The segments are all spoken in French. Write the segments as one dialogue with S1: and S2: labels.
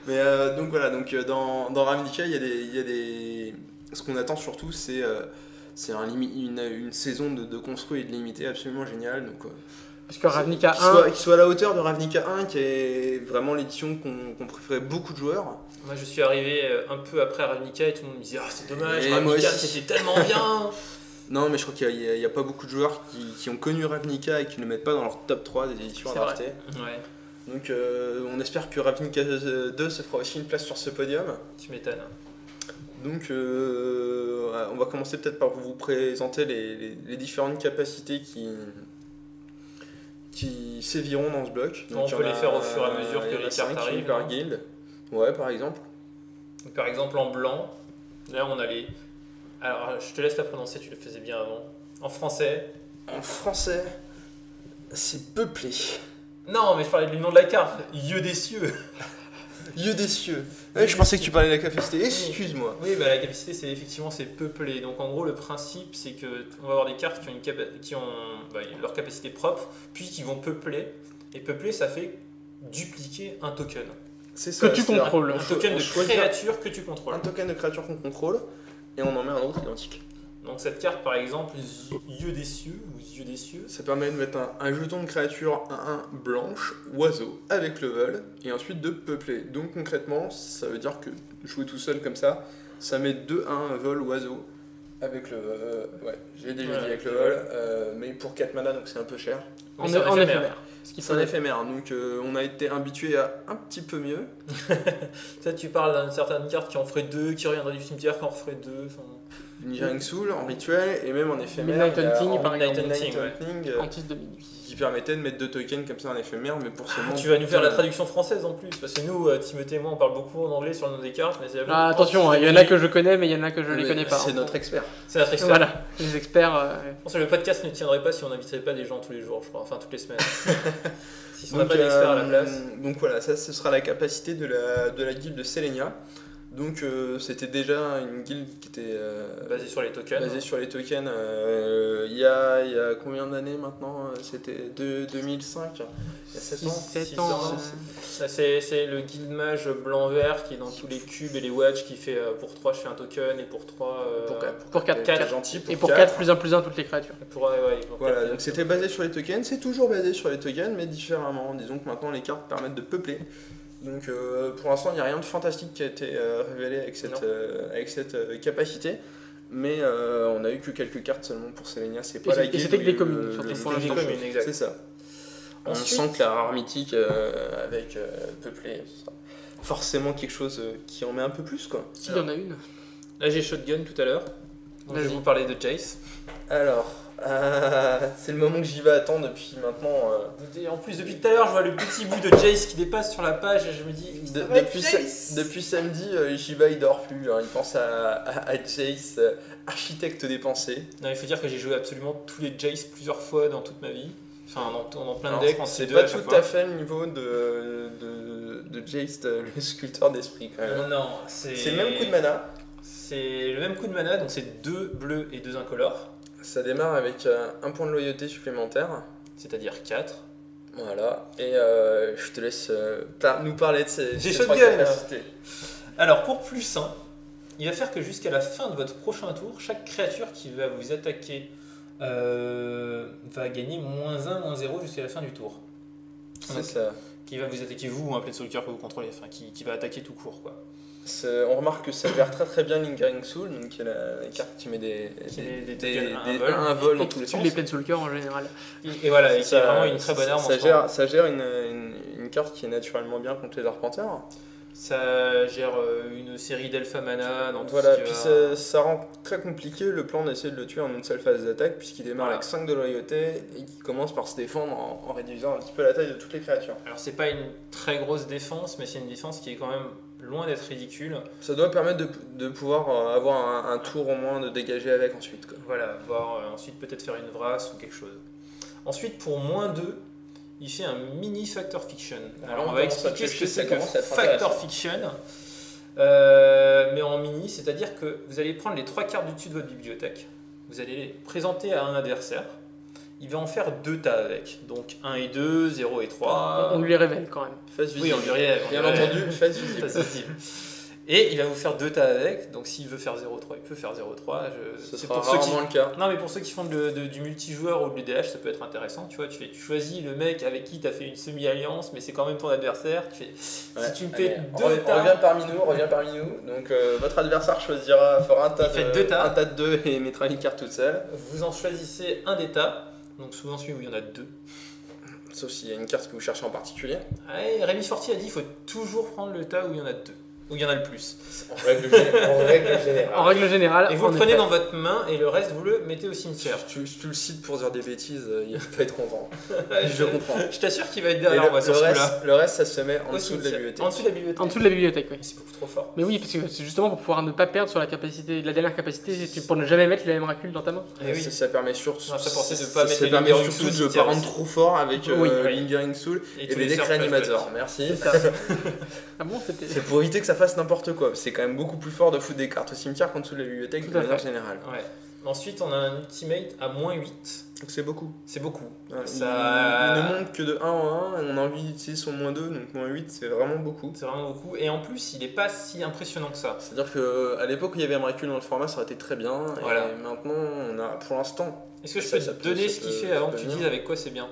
S1: Mais donc voilà, dans Ravnica, il y a des... Ce qu'on attend surtout, c'est une saison de construit et de limité absolument géniale. Donc,
S2: Parce que Ravnica 1...
S1: Qui soit à la hauteur de Ravnica 1, qui est vraiment l'édition qu'on préférait beaucoup de joueurs.
S3: Moi je suis arrivé un peu après Ravnica et tout le monde me disait ah c'est dommage,
S1: Et moi
S3: Ravnica
S1: aussi.
S3: c'était tellement bien.
S1: Non, mais je crois qu'il y a pas beaucoup de joueurs qui ont connu Ravnica et qui ne le mettent pas dans leur top 3 des éditions à
S3: C'est
S1: drafter.
S3: Ouais,
S1: Donc on espère que Ravnica 2 se fera aussi une place sur ce podium.
S3: tu m'étonnes.
S1: Donc on va commencer peut-être par vous présenter les différentes capacités qui séviront dans ce bloc. Donc,
S3: On peut les faire au fur et à mesure que
S1: il y en a
S3: les cartes
S1: 5
S3: arrivent.
S1: par guilde. Ouais, par exemple.
S3: Donc, par exemple en blanc, là on a les... Alors je te laisse la prononcer, tu le faisais bien avant. En français.
S1: En français, c'est peuplé.
S3: Non mais je parlais du nom de la carte, Yeux des cieux.
S1: Yeux des cieux. Ouais, je pensais que tu parlais de la capacité. Excuse-moi.
S3: Oui, bah, la capacité, c'est peuplé. Donc en gros, le principe, c'est que on va avoir des cartes qui ont leur capacité propre, puis qui vont peupler. Et peupler, ça fait dupliquer un token.
S1: C'est ça.
S2: Que tu contrôles.
S3: Un token de créature que tu contrôles.
S1: Un token de créature qu'on contrôle, et on en met un autre identique.
S3: Donc cette carte, par exemple, Yeux des cieux, ou Yeux des cieux,
S1: Ça permet de mettre un jeton de créature 1-1 blanche, oiseau, avec level, et ensuite de peupler. Donc concrètement, ça veut dire que jouer tout seul comme ça met 2-1 vol oiseau avec le... ouais, j'ai déjà dit avec le vol, mais pour 4 mana, donc c'est un peu cher.
S2: En
S3: c'est
S2: éphémère.
S1: C'est un éphémère, donc on a été habitué à un petit peu mieux.
S3: Ça, tu parles d'une certaine carte qui en ferait 2, qui reviendrait du cimetière, qui en ferait 2.
S1: Ninjaring Soul en rituel, et même en éphémère,
S2: Midnight
S1: il y a
S2: Hunting, par
S1: Midnight
S3: exemple.
S1: Hunting,
S2: Antis de minuit.
S1: qui permettait de mettre 2 tokens comme ça en éphémère, mais pour seulement...
S3: Tu vas nous faire la traduction française en plus, parce que nous, Timothée et moi, on parle beaucoup en anglais sur le nom des cartes, mais c'est à vous.
S2: Ah, attention, il y en a que je connais, mais il y en a que je ne les
S1: Mais
S2: connais pas.
S1: C'est notre expert.
S3: C'est notre expert.
S2: Voilà, les experts.
S3: Je pense que le podcast ne tiendrait pas si on n'inviterait pas des gens tous les jours, je crois, enfin toutes les semaines. Si on n'a
S1: Donc,
S3: pas d'expert à la place.
S1: Donc voilà, ça ce sera la capacité de la guilde de Selenia. Donc c'était déjà une guilde qui était
S3: Basé sur les tokens.
S1: basée sur les tokens. Il y a combien d'années maintenant? C'était 2005, il y a 7 ans.
S2: 7 ans.
S3: Ça, c'est le guild mage blanc-vert qui est dans tous les cubes et les watch qui fait pour 3 je fais un token et pour 3
S2: Pour 4.
S3: quatre.
S1: Gentil.
S2: Et pour 4 plus 1 toutes les créatures.
S3: pour
S1: Voilà,
S3: quatre.
S1: donc c'était basé sur les tokens, c'est toujours basé sur les tokens, mais différemment. Disons que maintenant les cartes permettent de peupler. Donc pour l'instant, il n'y a rien de fantastique qui a été révélé avec cette capacité. Mais on a eu que quelques cartes seulement pour Selenia, c'est pas
S2: Et
S1: la
S2: c'était
S1: guilde.
S2: que des communes, surtout
S3: C'était
S2: pour
S3: des
S2: l'instant.
S3: communes, exact.
S1: C'est ça. On
S3: Ensuite-
S1: sent que la rare mythique avec peuplé, c'est forcément quelque chose qui en met un peu plus quoi.
S2: S'il y en a une.
S3: Là j'ai shotgun tout à l'heure. Donc, je vais
S2: Vas-y.
S3: vous parler de Jace.
S1: Alors, c'est le moment que j'y vais attendre depuis maintenant.
S3: Et en plus depuis tout à l'heure je vois le petit bout de Jace qui dépasse sur la page et je me dis ça va être Jace.
S1: Depuis samedi, Jiba il dort plus, hein. Il pense à Jace, architecte des pensées.
S3: Non, il faut dire que j'ai joué absolument tous les Jace plusieurs fois dans toute ma vie. Enfin, dans plein de
S1: Alors,
S3: decks,
S1: c'est
S3: deux
S1: pas
S3: à chaque
S1: tout
S3: fois.
S1: à fait le niveau de Jace, le sculpteur d'esprit quand même.
S3: Non, c'est
S1: C'est le même coup de mana.
S3: C'est le même coup de mana, donc c'est 2 bleus et 2 incolores,
S1: Ça démarre avec un point de loyauté supplémentaire.
S3: c'est-à-dire 4.
S1: Voilà, et je te laisse nous parler de ces
S3: J'ai
S1: trois
S3: shotgun.
S1: capacités.
S3: Alors pour plus 1, il va faire que jusqu'à la fin de votre prochain tour, chaque créature qui va vous attaquer va gagner -1, -0 jusqu'à la fin du tour.
S1: C'est ça.
S3: Qui va vous attaquer vous ou un Planeswalker que vous contrôlez, enfin qui va attaquer tout court quoi.
S1: On remarque que ça gère très très bien Lingering Soul, donc qui est la carte qui met des
S3: tokens à
S1: 1 vol dans
S2: Et
S1: tous les
S2: tous
S1: sens.
S2: les Planeswalkers en général.
S3: Et voilà, et qui est
S1: Ça-
S3: vraiment une très bonne arme en
S1: Ça
S3: ce moment.
S1: gère, ça gère une carte qui est naturellement bien contre les arpenteurs.
S3: Ça gère une série d'Alpha Mana dans tout
S1: Voilà,
S3: ce qui
S1: puis
S3: va...
S1: ça rend très compliqué le plan d'essayer de le tuer en une seule phase d'attaque, puisqu'il démarre
S3: Voilà.
S1: avec 5 de loyauté et qui commence par se défendre en réduisant un petit peu la taille de toutes les créatures.
S3: Alors c'est pas une très grosse défense, mais c'est une défense qui est quand même loin d'être ridicule.
S1: Ça doit permettre de pouvoir avoir un tour au moins de dégager avec ensuite, quoi.
S3: Voilà, voire ensuite peut-être faire une vrasse ou quelque chose. Ensuite pour -2, il fait un mini Factor Fiction. Alors on va expliquer ce que c'est que Factor Fiction. Mais en mini, c'est-à-dire que vous allez prendre les 3 cartes du dessus de votre bibliothèque, vous allez les présenter à un adversaire, il va en faire 2 tas avec. Donc 1 et 2, 0 et 3.
S2: On lui les révèle quand même.
S1: Face
S3: Oui,
S1: visible.
S3: on lui révèle.
S1: Bien entendu, face visible.
S3: Face visible. Et il va vous faire 2 tas avec, donc s'il veut faire 0-3, il peut faire 0-3.
S1: Ce
S3: C'est
S1: sera
S3: pour ceux qui...
S1: rarement le cas.
S3: Non, mais pour ceux qui font du multijoueur ou de l'UDH, ça peut être intéressant. Tu vois, tu choisis le mec avec qui tu as fait une semi-alliance, mais c'est quand même ton adversaire. Tu fais,
S1: Ouais.
S3: si tu me fais
S1: Allez,
S3: 2
S1: reviens
S3: tas,
S1: parmi nous. Donc votre adversaire fera un tas,
S3: Il fait 2 tas.
S1: un tas de 2 et mettra une carte toute seule.
S3: vous en choisissez un des tas. Donc souvent celui où il y en a 2.
S1: Sauf s'il y a une carte que vous cherchez en particulier.
S3: Ouais, Rémi Forti a dit qu'il faut toujours prendre le tas où il y en a 2. Où il y en a le plus.
S1: En règle générale.
S2: En règle générale,
S3: Et vous
S2: en
S3: le prenez
S2: effet.
S3: dans votre main et le reste vous le mettez au cimetière.
S1: Tu le cites pour dire des bêtises, il va être content. Je le comprends.
S3: Je t'assure qu'il va être
S1: Et
S3: derrière moi sur ce coup-là.
S1: le reste, ça se met en
S3: Au
S1: dessous de la
S3: cimetière.
S1: bibliothèque.
S3: En dessous de la bibliothèque.
S2: En dessous de la bibliothèque, oui.
S3: C'est beaucoup trop fort.
S2: Mais oui, parce que c'est justement pour pouvoir ne pas perdre sur la capacité, la dernière capacité, pour ne jamais mettre la même racule dans ta main.
S3: Eh oui.
S1: Ça permet surtout,
S3: Ah, ça pensait de pas mettre
S1: ça
S3: les
S1: permet
S3: Lingering
S1: surtout
S3: Soul
S1: de
S3: au
S1: pas
S3: cimetière
S1: rendre
S3: aussi.
S1: trop fort avec
S2: Oui,
S1: Lingering Soul et
S3: tous
S1: les decks
S3: sorts
S1: réanimateurs. Merci.
S2: C'est ça. Ah bon, c'était.
S1: C'est pour éviter que ça fasse n'importe quoi. C'est quand même beaucoup plus fort de foutre des cartes au cimetière qu'en dessous de la bibliothèque
S2: Tout
S1: de
S2: à
S1: manière
S2: fait.
S1: générale.
S3: Ouais. Ensuite, on a un ultimate à -8.
S1: Donc c'est beaucoup.
S3: C'est beaucoup.
S1: Ouais,
S3: Ça-
S1: il ne monte que de 1 en 1 et on a envie d'utiliser son -2, donc -8 c'est vraiment beaucoup.
S3: C'est vraiment beaucoup. Et en plus, il n'est pas si impressionnant que ça.
S1: C'est-à-dire qu'à l'époque où il y avait un recul dans le format, ça aurait été très bien.
S3: Voilà.
S1: Et maintenant, on a pour l'instant.
S3: Est-ce que je
S1: Ça,
S3: peux
S1: ça
S3: te
S1: peut-
S3: donner
S1: ça
S3: ce qu'il
S1: peut-
S3: fait
S1: ça
S3: avant
S1: peut
S3: que tu
S1: venir.
S3: dises avec quoi c'est bien?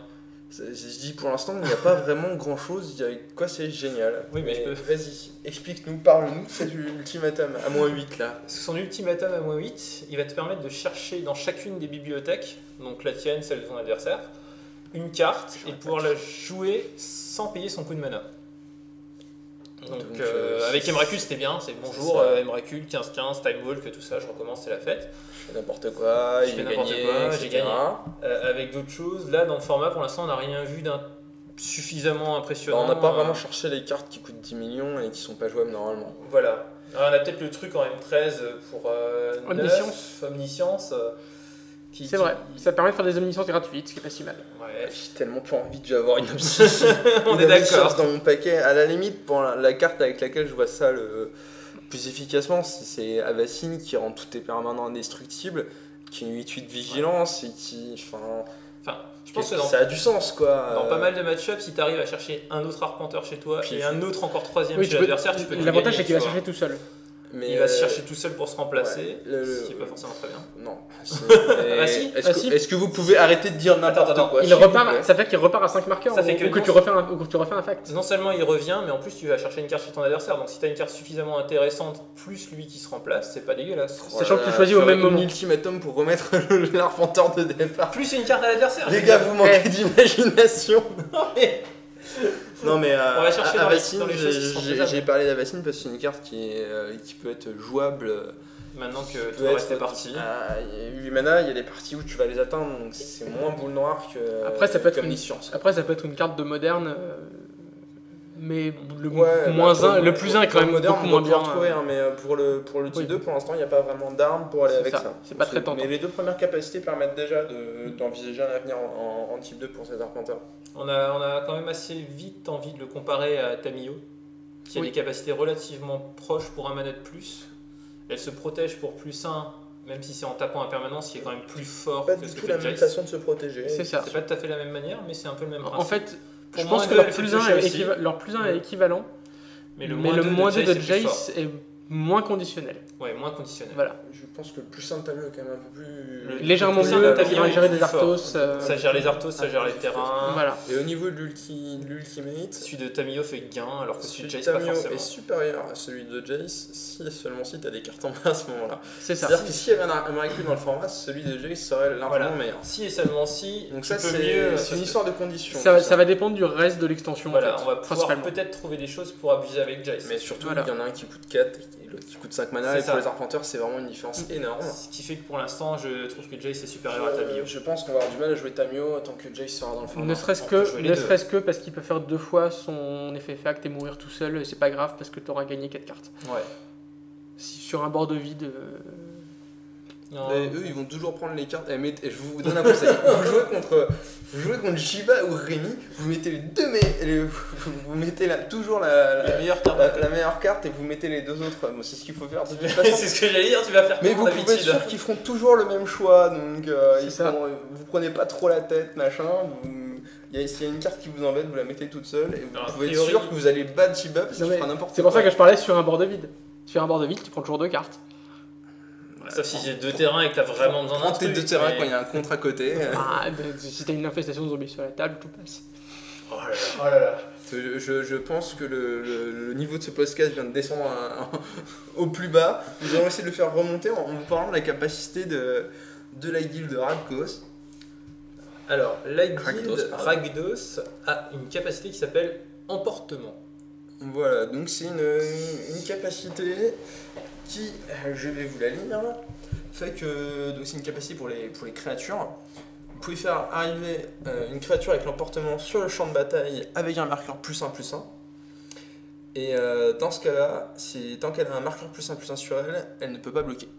S1: Je dis pour l'instant, il n'y a pas vraiment grand chose avec quoi c'est génial.
S3: Oui, mais je peux.
S1: Vas-y, explique-nous, parle-nous, c'est l'ultimatum à -8 là.
S3: Parce que son ultimatum à -8, il va te permettre de chercher dans chacune des bibliothèques, donc la tienne, celle de ton adversaire, une carte et de pouvoir la jouer sans payer son coup de mana. Donc, avec Emrakul c'était bien, c'est bonjour,
S1: ça.
S3: Emrakul, 15-15, Time Walk, tout ça, je recommence, c'est la fête.
S1: Je fais n'importe quoi,
S3: Je
S1: il
S3: fais
S1: est
S3: n'importe
S1: gagné,
S3: quoi,
S1: etc.
S3: j'ai gagné. Avec d'autres choses, là dans le format pour l'instant on n'a rien vu d'un suffisamment impressionnant.
S1: On n'a pas vraiment cherché les cartes qui coûtent 10 millions et qui sont pas jouables normalement.
S3: Voilà. Alors, on a peut-être le truc en M13 pour
S2: Omniscience.
S3: 9, Omniscience.
S2: C'est vrai, ça permet de faire des omnisciences gratuites, ce qui est pas si mal.
S3: Ouais.
S1: J'ai tellement pas envie de avoir une obsession.
S3: On est d'accord.
S1: Dans mon paquet, à la limite, pour la carte avec laquelle je vois ça le plus efficacement, c'est Avacyn qui rend tous tes permanents indestructibles, qui a une 8-8 de vigilance et qui.
S3: Enfin, je pense que
S1: ça a du sens quoi.
S3: dans pas mal de match-ups, si tu arrives à chercher un autre arpenteur chez toi
S1: Puis-
S3: et un autre encore troisième
S2: Oui,
S3: chez l'adversaire, tu peux tout
S2: L'avantage,
S3: gagner,
S2: c'est qu'il va
S3: tu
S2: chercher
S3: vois.
S2: tout seul.
S1: Mais
S3: Il va se chercher tout seul pour se remplacer,
S1: ouais,
S3: ce qui n'est pas forcément très bien.
S1: Non.
S3: bah si.
S1: Est-ce que vous pouvez arrêter de dire n'importe
S3: Attends,
S1: quoi
S2: Il
S1: s'il vous
S2: repart,
S1: plaît
S2: ça fait qu'il repart à 5 marqueurs
S3: Ça fait que
S2: ou que
S3: non.
S2: tu refais un fact.
S3: Non seulement il revient, mais en plus tu vas chercher une carte chez ton adversaire. Donc si tu as une carte suffisamment intéressante, plus lui qui se remplace, c'est pas dégueulasse.
S2: Sachant que tu choisis au même moment.
S1: Un ultimatum pour remettre l'arpenteur de départ.
S3: Plus une carte à l'adversaire.
S1: Les
S3: je veux
S1: gars,
S3: dire.
S1: vous manquez d'imagination. Non mais
S3: On va chercher dans les-
S1: Avacyn,
S3: dans les choses qui sont faisables.
S1: j'ai parlé d'Avacyn parce que c'est une carte qui peut être jouable.
S3: Maintenant que
S1: peut
S3: tout le reste
S1: être-
S3: est parti.
S1: Il y a 8 mana, il y a des parties où tu vas les atteindre, donc c'est moins boule noire que
S2: Après, ça peut être une-
S1: Omniscience.
S2: Après, ça peut être une carte de moderne, mais le
S1: Ouais,
S2: moins
S1: bah,
S2: un, le plus 1 est quand même
S1: moderne,
S2: beaucoup
S1: on
S2: moins
S1: doit
S2: bien.
S1: pouvoir trouver, hein, mais pour le type
S2: Oui.
S1: 2, pour l'instant, il n'y a pas vraiment d'armes pour aller
S2: C'est
S1: avec
S2: ça,
S1: ça.
S2: c'est pas très tentant.
S1: Mais les deux premières capacités permettent déjà d'envisager un avenir en type 2 pour cet arpenteur.
S3: On a quand même assez vite envie de le comparer à Tamiyo, qui a
S2: Oui.
S3: des capacités relativement proches pour un mana de plus. Elle se protège pour +1, même si c'est en tapant un permanence, qui est quand même plus fort
S1: Pas
S3: que
S1: du
S3: ce que
S1: tout
S3: fait
S1: la même
S3: Jace.
S1: façon de se protéger.
S2: C'est ça.
S3: C'est pas tout à fait la même manière, mais c'est un peu le même principe.
S2: En fait,
S3: Pour
S2: je
S3: moins
S2: pense que
S3: deux,
S2: leur
S3: elle fait
S2: plus 1
S3: piocher
S2: est,
S3: aussi.
S2: leur plus 1 est équivalent,
S3: mais
S2: mais
S3: le
S2: le moins 2 de
S3: est plus fort.
S2: Jace est moins conditionnel.
S3: Ouais, moins conditionnel.
S2: Voilà.
S1: Je pense que le plus simple Tamio est quand même un peu plus.
S2: Légèrement
S3: plus
S2: mieux,
S3: simple,
S2: parce qu'il va
S3: Tamiyo
S2: gérer
S3: est
S2: des
S3: plus fort.
S2: Arthos.
S3: Ça gère les Arthos, ça gère les terrains.
S2: Voilà.
S1: Et au niveau de l'ultimate,
S3: Celui de Tamiyo fait gain, alors que celui
S1: celui
S3: de
S1: de
S3: Jace pas
S1: Tamio
S3: forcément.
S1: est supérieur à celui de Jace si et seulement si tu as des cartes en main à ce moment-là.
S2: C'est ça.
S1: C'est-à-dire que s'il y avait un miracle dans le format, celui de Jace serait largement
S3: Voilà.
S1: meilleur.
S3: Si et seulement si,
S1: Donc
S3: tu
S1: ça,
S3: peux
S1: c'est
S3: mieux.
S1: une histoire de conditions.
S2: Ça,
S1: tout
S2: ça va dépendre du reste de l'extension.
S3: Voilà,
S2: en fait,
S3: on va pouvoir
S2: principalement.
S3: peut-être trouver des choses pour abuser avec Jace.
S1: Mais surtout,
S2: Voilà.
S1: il y en a un qui coûte 4 et l'autre qui coûte 5 mana.
S3: C'est
S1: Et
S3: ça.
S1: pour les arpenteurs, c'est vraiment une différence énorme.
S3: Ce qui fait que pour l'instant, je trouve que Jace est supérieur à Tamiyo.
S1: Je pense qu'on va avoir du mal à jouer Tamio tant que Jace sera dans le format.
S2: Ne serait-ce
S3: On peut jouer les deux.
S2: que parce qu'il peut faire 2 fois son effet fact et mourir tout seul, et c'est pas grave parce que tu auras gagné 4 cartes.
S3: Ouais.
S2: Si sur un bord de vide,
S3: Non.
S1: Et eux, ils vont toujours prendre les cartes. Et je vous donne un conseil. Vous jouez contre Shiba ou Rémi, vous mettez les deux vous mettez toujours
S3: La meilleure carte.
S1: la meilleure carte et vous mettez les deux autres. Bon, c'est ce qu'il faut faire. De toute
S3: C'est
S1: façon.
S3: ce que j'allais dire, tu vas faire
S1: Mais
S3: comme
S1: vous pouvez être
S3: d'habitude.
S1: sûr qu'ils feront toujours le même choix. Donc
S2: ça.
S1: vous prenez pas trop la tête, machin. S'il y a une carte qui vous embête, vous la mettez toute seule. Et vous
S3: Alors, a
S1: pouvez être
S3: priori-
S1: sûr que vous allez battre Shiba parce
S2: Non,
S1: qu'il
S2: mais
S1: fera n'importe quoi.
S2: C'est pour ça que je parlais sur un bord de vide. Sur un bord de vide, tu prends toujours 2 cartes.
S3: Sauf si j'ai 2 terrains et que t'as vraiment besoin d'un
S1: Prends tes
S3: truc.
S1: 2 terrains
S3: mais-
S1: quand il y a un contre à côté.
S2: Ah, si t'as une infestation de zombies sur la table, tout passe.
S3: Oh là là.
S1: Oh là là. Je pense que le niveau de ce podcast vient de descendre au plus bas. Nous allons essayer de le faire remonter en vous parlant de la capacité de la guilde de Rakdos.
S3: Alors, la guilde
S1: Rakdos, pardon.
S3: Rakdos a une capacité qui s'appelle emportement.
S1: Voilà, donc c'est une capacité qui, je vais vous la lire, fait que donc c'est une capacité pour les créatures. Vous pouvez faire arriver une créature avec l'emportement sur le champ de bataille avec un marqueur +1/+1. Et dans ce cas-là, tant qu'elle a un marqueur +1/+1 sur elle, elle ne peut pas bloquer.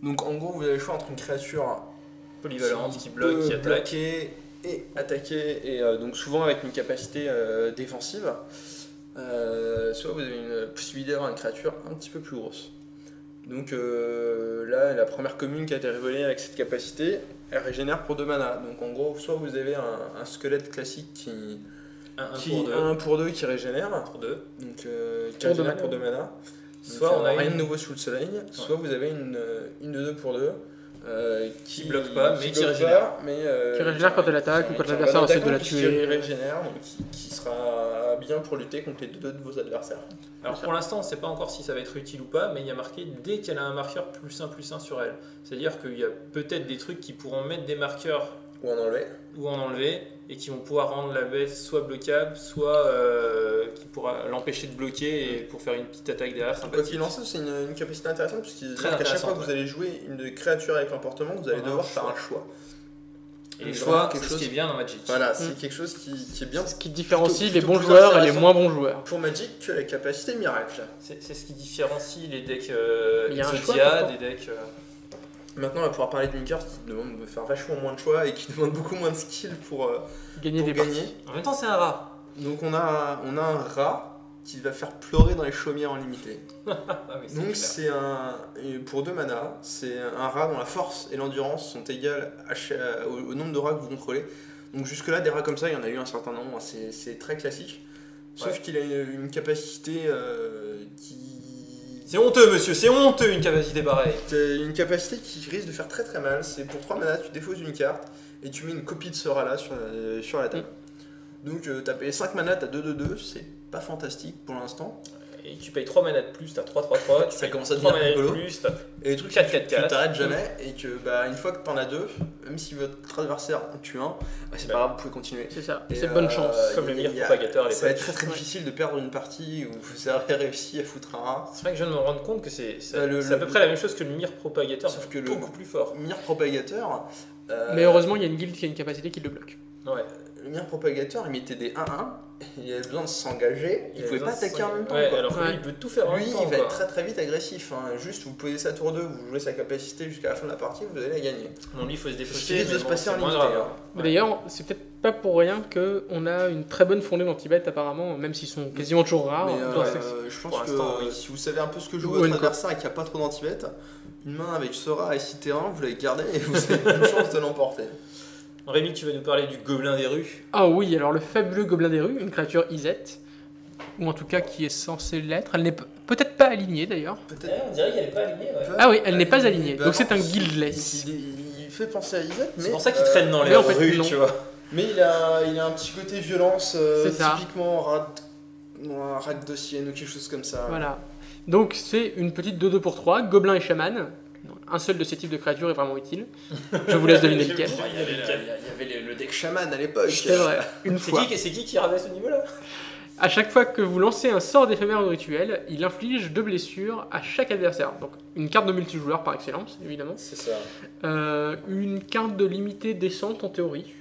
S1: Donc en gros, vous avez le choix entre une créature
S3: Polyvalente, qui bloque, qui
S1: peut
S3: attaque.
S1: bloquer et attaquer, et donc souvent avec une capacité défensive. Soit vous avez une possibilité d'avoir une créature un petit peu plus grosse. Donc là, la première commune qui a été révélée avec cette capacité, elle régénère pour 2 mana. Donc en gros, soit vous avez un squelette classique qui
S3: Un
S1: 1 pour 2 qui régénère,
S3: pour 2.
S1: donc qui
S2: Pour deux
S1: régénère
S2: mana.
S1: pour 2 mana.
S3: Soit
S1: Donc,
S3: on a
S1: rien
S3: une-
S1: de nouveau sous le soleil, soit vous avez une de 2 pour 2
S3: Qui bloque pas, mais qui
S1: bloque
S3: régénère.
S1: pas, mais,
S2: Qui régénère quand elle attaque ou quand
S1: qui est un
S2: l'adversaire
S1: bon
S2: essaie de la
S1: attaquant,
S2: tuer.
S1: Qui régénère, donc qui sera bien pour lutter contre les 2 de vos adversaires.
S3: Alors pour l'instant, on ne sait pas encore si ça va être utile ou pas, mais il y a marqué dès qu'elle a un marqueur +1/+1 sur elle. C'est-à-dire qu'il y a peut-être des trucs qui pourront mettre des marqueurs
S1: Ou en enlever.
S3: ou en enlever et qui vont pouvoir rendre la bête soit bloquable, soit qui pourra l'empêcher de bloquer et pour faire une petite attaque derrière
S1: Quoi
S3: sympathique.
S1: qu'il en soit, c'est une capacité intéressante parce qu'à
S3: Très
S1: chaque fois
S3: intéressante,
S1: que vous allez jouer une créature avec l'emportement, vous allez
S3: On a
S1: devoir
S3: un
S1: faire
S3: choix.
S1: un choix.
S3: Et les
S1: Donc,
S3: choix,
S1: vraiment
S3: c'est ce qui est bien dans Magic.
S1: Voilà, c'est quelque chose qui est bien
S2: Ce qui différencie les
S1: plutôt
S2: bons
S1: plus
S2: joueurs et les
S1: intéressant.
S2: moins bons joueurs.
S1: pour Magic que la capacité miracle.
S3: C'est ce qui différencie les decks
S2: Il y a un choix,
S3: Exodia
S2: pourtant.
S3: des decks.
S1: Maintenant, on va pouvoir parler d'une carte qui demande de faire vachement moins de choix et qui demande beaucoup moins de skill pour
S2: Gagner des
S1: gagner.
S3: En même temps, c'est un rat.
S1: Donc on a un rat qui va faire pleurer dans les chaumières en limité.
S3: Ah oui, c'est
S1: Donc
S3: clair.
S1: c'est pour 2 mana, c'est un rat dont la force et l'endurance sont égales au nombre de rats que vous contrôlez. Donc jusque là, des rats comme ça, il y en a eu un certain nombre, c'est très classique. Sauf
S3: Ouais.
S1: qu'il a une capacité
S3: C'est honteux, monsieur, c'est honteux une capacité pareille.
S1: une capacité qui risque de faire très très mal. C'est pour 3 mana, tu défausses une carte et tu mets une copie de ce rat là sur la table. Donc t'as payé 5 mana, t'as 2/2, c'est pas fantastique pour l'instant.
S3: Et tu payes 3 mana de plus, t'as 3/3/3, tu
S1: Ça
S3: payes
S1: commence à
S3: 3
S1: devenir
S3: mana de
S1: rigolo.
S3: plus, t'as
S1: Et le truc,
S3: 4,
S1: c'est que
S3: 4,
S1: tu t'arrêtes jamais et que une fois que t'en as 2, même si votre adversaire en tue un, c'est
S3: Ouais.
S1: pas grave, vous pouvez continuer.
S2: C'est ça,
S1: Et,
S2: c'est bonne chance.
S3: comme le
S1: il y a-
S3: meilleur propagateur à
S1: Ça va être
S3: l'époque.
S1: très très
S2: Ouais.
S1: difficile de perdre une partie où vous avez réussi à foutre un rat.
S3: C'est vrai que je viens de me rendre compte que c'est
S1: Bah, le-
S3: à peu près la même chose que le Mir propagateur,
S1: Sauf
S3: sauf
S1: que
S3: que
S1: le-
S3: beaucoup plus fort.
S1: Mir propagateur.
S2: Mais heureusement, il y a une guilde qui a une capacité qui le bloque.
S3: Ouais.
S1: Le Mir propagateur, il mettait des 1-1, il avait besoin de s'engager, il pouvait pas attaquer en même temps.
S3: Ouais,
S1: quoi.
S3: alors que lui,
S2: Ouais.
S3: il peut tout faire en
S1: Lui,
S3: même temps.
S1: il va
S3: quoi.
S1: être très très vite agressif. Juste, vous posez sa tour 2, vous jouez sa capacité jusqu'à la fin de la partie, vous allez la gagner.
S3: Non, lui, il faut se
S1: Ce
S3: défausser.
S1: qui risque de
S3: mais
S1: se
S3: bon,
S1: passer
S3: c'est
S1: en
S3: moins
S1: limité,
S3: grave.
S1: hein.
S2: Mais
S3: Ouais.
S2: d'ailleurs, c'est peut-être pas pour rien qu'on a une très bonne fondée dans Tibet apparemment, même s'ils sont quasiment toujours rares.
S1: Mais
S2: dans ce
S1: je
S2: texte.
S1: pense
S3: Pour
S1: que
S3: l'instant, oui.
S1: si vous savez un peu ce que joue
S2: Ou
S1: votre
S2: une
S1: adversaire et qu'il n'y a pas trop d'anti-bet, une main avec Sora et 6 terrains, vous l'avez gardé et vous avez une chance de l'emporter.
S3: Rémi, tu vas nous parler du gobelin des rues.
S2: Ah oui, alors le fabuleux gobelin des rues, une créature Izette, ou en tout cas qui est censée l'être. Elle n'est peut-être pas alignée d'ailleurs.
S1: Peut-être.
S3: on dirait qu'elle est pas alignée. Ouais.
S2: Ah oui, elle n'est pas alignée,
S1: Bah
S2: donc c'est
S1: non,
S2: un guildless.
S1: Il fait penser à Isaac, mais.
S3: C'est pour ça qu'il traîne dans les
S2: mais en fait,
S3: rues,
S2: non.
S3: tu vois.
S1: Mais il a un petit côté violence,
S2: C'est ça.
S1: typiquement Rakdosienne ou quelque chose comme ça.
S2: Voilà. Donc c'est une petite 2-2 pour 3, gobelin et chaman. Un seul de ces types de créatures est vraiment utile. Je vous laisse deviner lequel.
S1: Il y avait le deck chaman à l'époque.
S2: C'est vrai, une fois.
S3: C'est qui ramasse ce niveau-là?
S2: À chaque fois que vous lancez un sort d'éphémère ou rituel, il inflige 2 blessures à chaque adversaire. Donc une carte de multijoueur par excellence, évidemment.
S1: C'est ça.
S2: Une carte de limitée descente en théorie.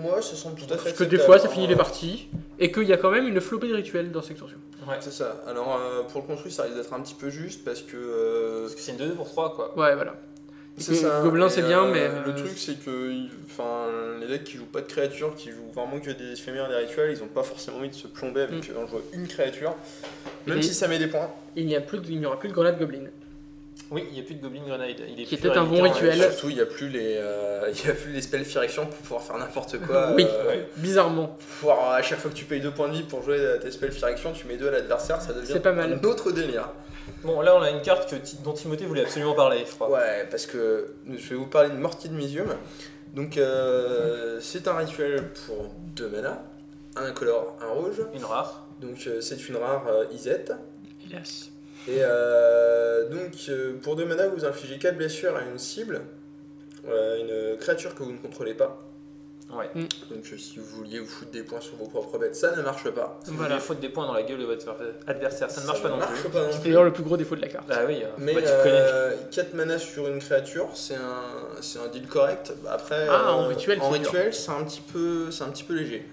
S1: Moi, ça semble tout à fait
S2: Parce que des
S1: acceptable,
S2: fois ça
S1: hein.
S2: finit les parties. Et qu'il y a quand même une flopée de rituels dans cette extension.
S3: Ouais.
S1: C'est ça. Alors, pour le construit, ça risque d'être un petit peu juste parce que.
S3: Parce que c'est une 2-2 pour 3, quoi.
S2: Ouais, voilà.
S1: C'est ça.
S2: Gobelin
S1: Et,
S2: c'est bien, mais.
S1: Le truc, c'est que les decks qui jouent pas de créatures, qui jouent vraiment que des éphémères et des rituels, ils ont pas forcément envie de se plomber avec en jouant une créature, même si ça met des points.
S2: Il n'y aura plus de grenade Goblin.
S3: Oui, il n'y a plus de Goblin Grenade. Il est
S2: Qui
S3: plus
S2: était un bon
S3: radical,
S2: rituel.
S1: Surtout, il n'y a plus les spells Firection pour pouvoir faire n'importe quoi.
S2: Oui, bizarrement.
S1: Pouvoir, à chaque fois que tu payes 2 points de vie pour jouer tes spells Firection, tu mets 2 à l'adversaire, ça devient
S2: C'est pas mal.
S1: un autre délire.
S3: Bon, là, on a une carte dont Timothée voulait absolument parler, je crois.
S1: Ouais, parce que je vais vous parler de Mortier de Misium. Donc, c'est un rituel pour 2 mana, un incolore, un rouge.
S3: Une rare.
S1: Donc, c'est une rare Izette.
S2: Hélas.
S1: Et pour 2 mana, vous infligez 4 blessures à une cible, une créature que vous ne contrôlez pas.
S3: Ouais.
S1: Donc, si vous vouliez vous foutre des points sur vos propres bêtes, ça ne marche pas.
S3: Si vous voulez foutre des points dans la gueule de votre adversaire, ça ne marche pas non plus.
S2: C'est d'ailleurs le plus gros défaut de la carte.
S3: Ah oui,
S1: Mais
S3: bah, tu connais.
S1: 4 mana sur une créature, c'est un deal correct. Après,
S2: en rituel,
S1: en
S2: c'est
S1: rituel, c'est un petit peu léger.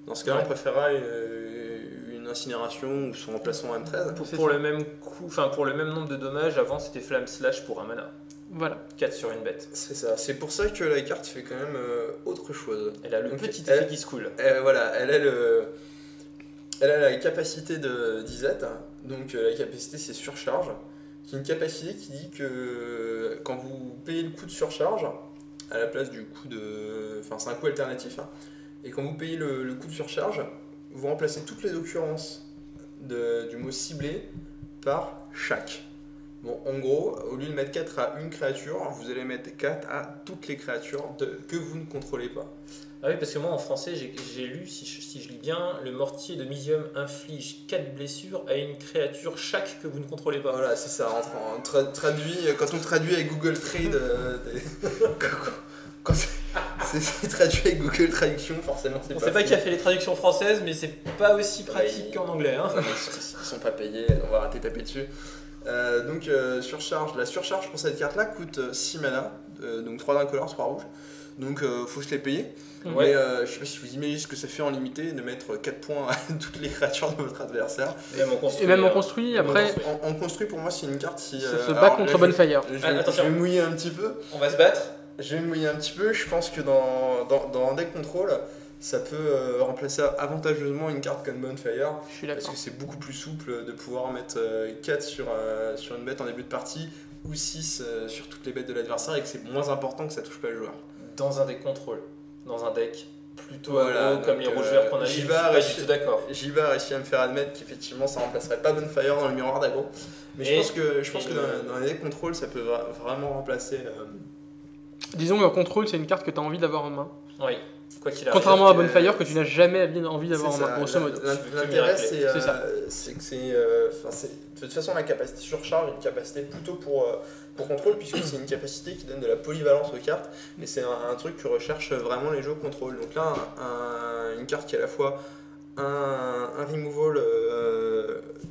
S1: Dans ce cas-là, on préférera une incinération ou son remplaçant en M13.
S3: Pour le même coup, enfin pour le même nombre de dommages, avant c'était Flamme Slash pour un mana.
S2: Voilà.
S3: 4 sur une bête.
S1: C'est ça. C'est pour ça que la carte fait quand même autre chose.
S3: Elle a le
S1: Donc,
S3: petit effet qui se coule.
S1: Voilà, elle a la capacité d'Izette. Donc la capacité c'est surcharge. C'est une capacité qui dit que quand vous payez le coût de surcharge, à la place du coût de... Enfin c'est un coût alternatif. Hein, et quand vous payez le coût de surcharge, vous remplacez toutes les occurrences du mot ciblé par chaque. Bon, en gros, au lieu de mettre 4 à une créature, vous allez mettre 4 à toutes les créatures que vous ne contrôlez pas.
S3: Ah oui, parce que moi en français, j'ai lu, si je lis bien, le mortier de Misium inflige 4 blessures à une créature chaque que vous ne contrôlez pas.
S1: Voilà, c'est ça. Quand on traduit avec Google Trade, quand c'est traduit avec Google Traduction, forcément c'est
S3: On
S1: pas
S3: sait pas
S1: fou.
S3: qui a fait les traductions françaises, mais c'est pas aussi pratique qu'en anglais. Hein.
S1: Ils sont pas payés, on va arrêter de taper dessus. Surcharge. La surcharge pour cette carte là coûte 6 mana, donc 3 d'incolore, 3 rouges. Donc faut se les payer.
S3: Ouais.
S1: Mais je sais pas si vous imaginez ce que ça fait en limité de mettre 4 points à toutes les créatures de votre adversaire.
S2: Et même en construit, après,
S1: En construit pour moi c'est une carte si.
S2: ça se bat contre Bonfire.
S1: Je vais mouiller un petit peu.
S3: On va se battre.
S1: Je vais me mouiller un petit peu. Je pense que dans un deck contrôle, ça peut remplacer avantageusement une carte comme Bonfire.
S2: Je suis
S1: Parce
S2: d'accord.
S1: que c'est beaucoup plus souple de pouvoir mettre 4 sur une bête en début de partie ou 6 sur toutes les bêtes de l'adversaire et que c'est moins important que ça touche pas le joueur.
S3: Dans un deck contrôle. Dans un deck plutôt
S1: Voilà,
S3: aggro comme
S1: donc,
S3: les rouges verts qu'on a vu. Je suis
S1: Jiva
S3: pas du tout d'accord.
S1: Jiva a réussi à me faire admettre qu'effectivement ça remplacerait pas Bonfire dans le miroir d'aggro. Mais je pense que dans les decks contrôle ça peut vraiment remplacer.
S2: Disons qu'en contrôle, c'est une carte que tu as envie d'avoir en main.
S3: Oui, quoi qu'il arrive.
S2: Contrairement à
S1: que-
S2: Bonfire, que tu n'as jamais envie d'avoir en
S1: C'est
S2: main,
S1: ça,
S2: grosso modo.
S1: L'intérêt,
S2: C'est ça.
S1: c'est que de toute façon, la capacité surcharge est une capacité plutôt pour contrôle, puisque c'est une capacité qui donne de la polyvalence aux cartes, et c'est un truc que recherchent vraiment les jeux contrôle. Donc là, une carte qui a à la fois un removal